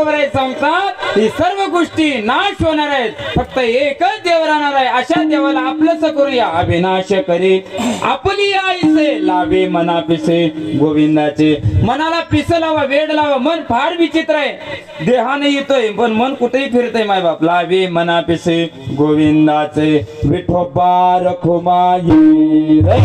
[SPEAKER 4] तुकोबराय सांगतात ही सर्व गोष्टी नाश होणार आहेत, फक्त एकच देव राहणार आहे. अशा देवाला आपलंच करूया. अविनाश करे आपली आईसे लावे मना पिसे गोविंदाचे. मनाला पिस लावा, वेड लावा. मन फार विचित्र आहे. देहाने येतोय पण मन कुठेही फिरतय. माय बाप लावे मना पिसे गोविंदाचे. विठोबा रखुमाई रे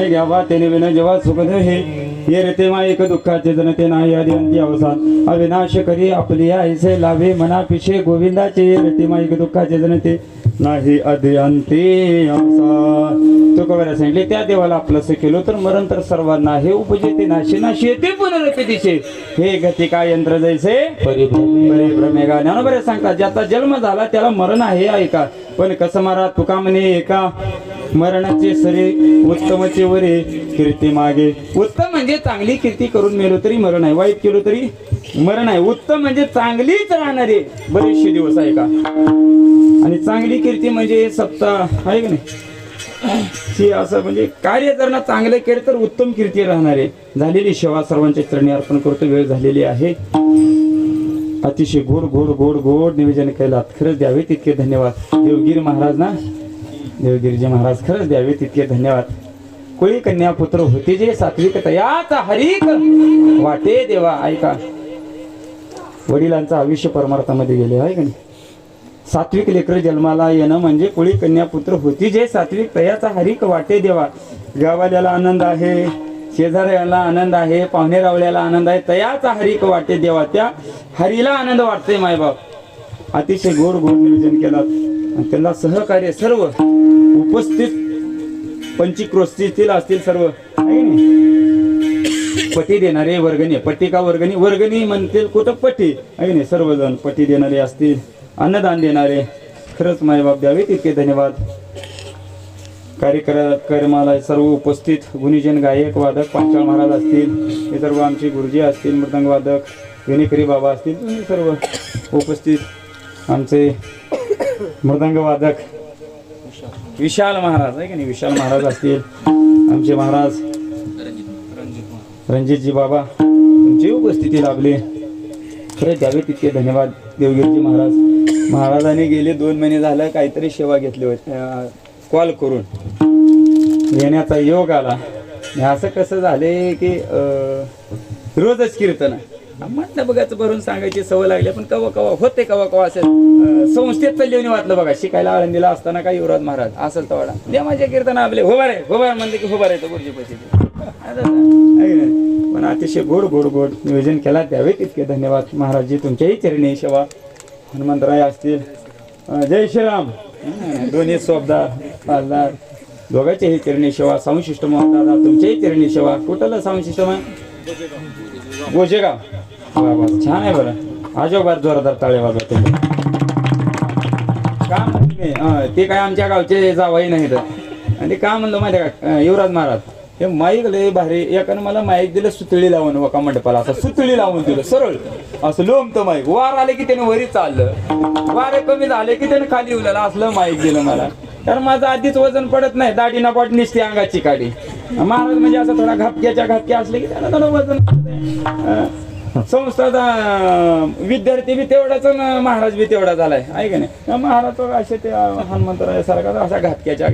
[SPEAKER 4] घ्यावा त्याने विना जेव्हा सुखदेव हे ये रे तेव्हा एक दुःखाचे जनते नाही आधी अंती अवसान. अविनाश करी आपली ऐसे लावे मना पिशे गोविंदाचे. ये रे तेव्हा एक दुःखाचे जनते नाही आधी अंती अवसान. तुकोबराय सांगितले त्या देवाला आपलंसं केलं तर मरण तर सर्वांना हे उपजेते नाशे नाशे येते पुनरपतीचे. हे गती काय यंत्र जैसे परिभ्रमेगा. ज्ञानोबराय सांगतात ज्याचा जन्म झाला त्याला मरण आहे ऐका. पण कसं मारा तुका म्हणे एका मरणाचे सरे उत्तमचे वरे कीर्ती मागे. उत्तम म्हणजे चांगली कीर्ती करून मेलो तरी मरण आहे, वाईट केलो तरी मरण आहे. उत्तम म्हणजे चांगलीच राहणारे बरेचसे दिवस आहे का. आणि चांगली कीर्ती म्हणजे सप्ताह आहे का नाही. असं म्हणजे कार्य जर ना चांगलं केलं तर उत्तम कीर्ती राहणारे. झालेली सेवा सर्वांच्या चरणी अर्पण करतो. वेळ झालेली आहे. अतिशय गोड गोड गोड गोड निवेदन केलात. खरंच द्यावे तितके धन्यवाद. देवगिरी महाराज ना, देवगिरीजी महाराज खरंच द्यावे तितके धन्यवाद. कोळी कन्या पुत्र होते जे सात्विक तयाचा हरिक वाटे देवा. ऐका वडिलांचं आयुष्य परमार्थामध्ये गेले आहे का नाही. सात्विक लेकर जन्माला येणं म्हणजे कोळी कन्या पुत्र होती जे सात्विक तयाचा हरिक वाटे देवा. गावाल्याला आनंद आहे, शेजाऱ्याला आनंद आहे, पाहुणे रावल्याला आनंद आहे. तयाचा हरिक वाटे देवा. त्या हरीला आनंद वाटते मायबाप. अतिशय गोड गोड नियोजन केलात. आणि त्यांना सहकार्य सर्व उपस्थित पंचक्रोशीतील असतील सर्व आहे नाही. पटी देणारे वर्गणी, पट्टी का वर्गणी, वर्गणी म्हणतील कुठं पट्टी आहे नाही. सर्वजण पट्टी देणारे असतील, अन्नदान देणारे. खरंच मायबाप द्यावे तितके धन्यवाद. कार्यक्रमाला सर्व उपस्थित गुणीजन गायक वादक पांचाळ महाराज असतील, हे सर्व आमचे गुरुजी असतील, मृदंग वादक विनेकरी बाबा असतील, सर्व उपस्थित आमचे मृदंग वादक विशाल महाराज आहे की नाही, विशाल महाराज असतील, आमचे महाराज रणजितजी बाबा तुमची उपस्थिती लाभली. खरं द्यावे तितके धन्यवाद. देवगिरीजी महाराजांनी गेले 2 महिने झालं काहीतरी सेवा घेतली होती, कॉल करून येण्याचा योग आला. असं कसं झाले की रोजच कीर्तन म्हटलं बघाच भरून सांगायची सवय लागली पण कवा कवा होते कवा कवा असेल संस्थेत चालली वाटलं बघा शिकायला आळंदीला असताना काय युवराज महाराज असेल तवाडा देवाचे कीर्तन आपले होबार म्हणते की होबार येतो गुरुजी पैसे पण अतिशय गोड गोड गोड नियोजन केला त्यावेळी तितके धन्यवाद महाराजजी तुमच्याही चरणी सेवा हनुमंतराय असतील जय श्रीराम दोन्ही सोबदार पालदार दोघांच्याही चरणी सेवा साऊंड सिस्टम दादा तुमच्याही चरणी सेवा कुठलं साऊंड सिस्टम आहे गोजेगाव छान आहे बरं आजोबार जोरदार टाळे वाजवते का म्हणते ते काय आमच्या गावचे जावाई नाहीत आणि का म्हणलं माहिती का युवराज महाराज हे माईक लय भारी एकानं मला माईक दिलं सुतळी लावून वका मंडपाला असं सुतळी लावून दिलं सरळ असं लोमतं माईक वार आले की त्याने वरी चाललं वारे कमी झाले की त्याने खाली उलाला असलं माईक दिलं मला कारण माझं आधीच वजन पडत नाही दाढी नापाट निसते अंगाची काडी महाराज म्हणजे असं थोडा घापक्या असले की त्याला थोडं वजन संस्थाचा विद्यार्थी बी तेवढाच महाराज बी तेवढा झालाय आहे का नाही महाराज असे ते हनुमंतराय सारखा असा घातक्याच्या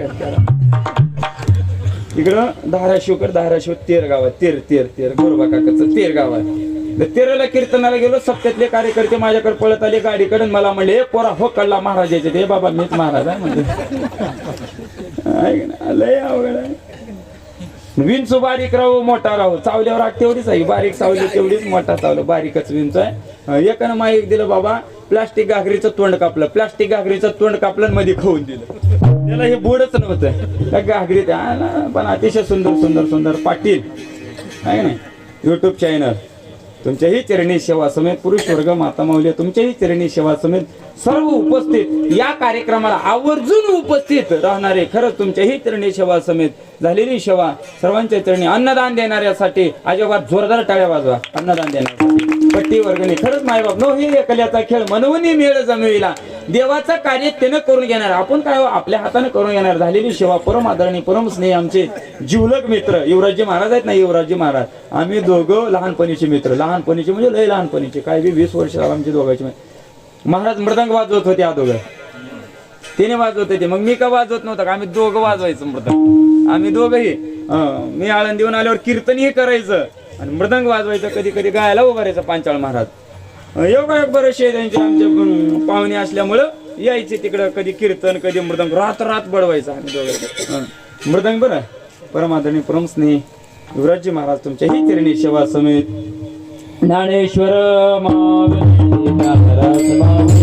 [SPEAKER 4] इकडं धाराशिव तेर गाव आहे तेर गोरबा काकाचं तेर गाव आहे तेराला कीर्तनाला गेलो सप्त्यातले कार्यकर्ते माझ्याकडे पळत आले गाडीकडे मला म्हणले पोरा हो कळला महाराजाचे ते बाबा मीच महाराज आहे म्हणजे लय अवघड आहे विंचू बारीक राहू मोठा राहू चावल्यावर आग तेवढीच आहे बारीक चावली तेवढीच मोठा चावलं बारीकच विंचू आहे एकानं माईक दिलं बाबा प्लास्टिक घागरीचं तोंड कापलं मध्ये खाऊन दिलं त्याला हे बोडच नव्हतं त्या घागरीत पण अतिशय सुंदर पाटील आहे ना युट्यूब चॅनल तुमच्याही चरणी सेवा समेत पुरुष वर्ग माता माऊली तुमच्याही चरणी सेवा समेत सर्व उपस्थित या कार्यक्रमाला आवर्जून उपस्थित राहणारे खरंच तुमच्याही चरणी सेवा समेत झालेली सेवा सर्वांच्या चरणी अन्नदान देणाऱ्यासाठी अजिबात जोरदार टाळ्या वाजवा अन्नदान देण्यासाठी पट्टी वर्गणी खरंच मायबाप नो हे एकल्याचा खेळ मनवून मेळ जमविला देवाचं कार्य त्यानं करून घेणार आपण काय आपल्या हाताने करून घेणार झालेली सेवा परम आदरणीय परम स्नेही आमचे जीवलग मित्र युवराजजी महाराज आहेत ना युवराजजी महाराज आम्ही दोघं लहानपणीचे मित्र लहानपणीचे म्हणजे लय लहानपणीचे काय बी 20 वर्ष आमचे दोघांचे महाराज मृदंग वाजवत होते अगोदर तिने वाजवत होते मग मी का वाजवत नव्हता का आम्ही दोघं वाजवायचं मृदंग आम्ही दोघंही मी आळंदीहून आल्यावर कीर्तनही करायचं आणि मृदंग वाजवायचं कधी कधी गायला उभारायचं पांचाळ महाराज एवढा एक बरेचसे त्यांचे आमचे पाहुणे असल्यामुळं यायचे तिकडं कधी कीर्तन कधी मृदंग रात बडवायचं आम्ही दोघं मृदंग बरं परमादरणी परम स्नेही युवराजजी महाराज तुमच्याही चरणी सेवा समेत ज्ञानेश्वर महाराज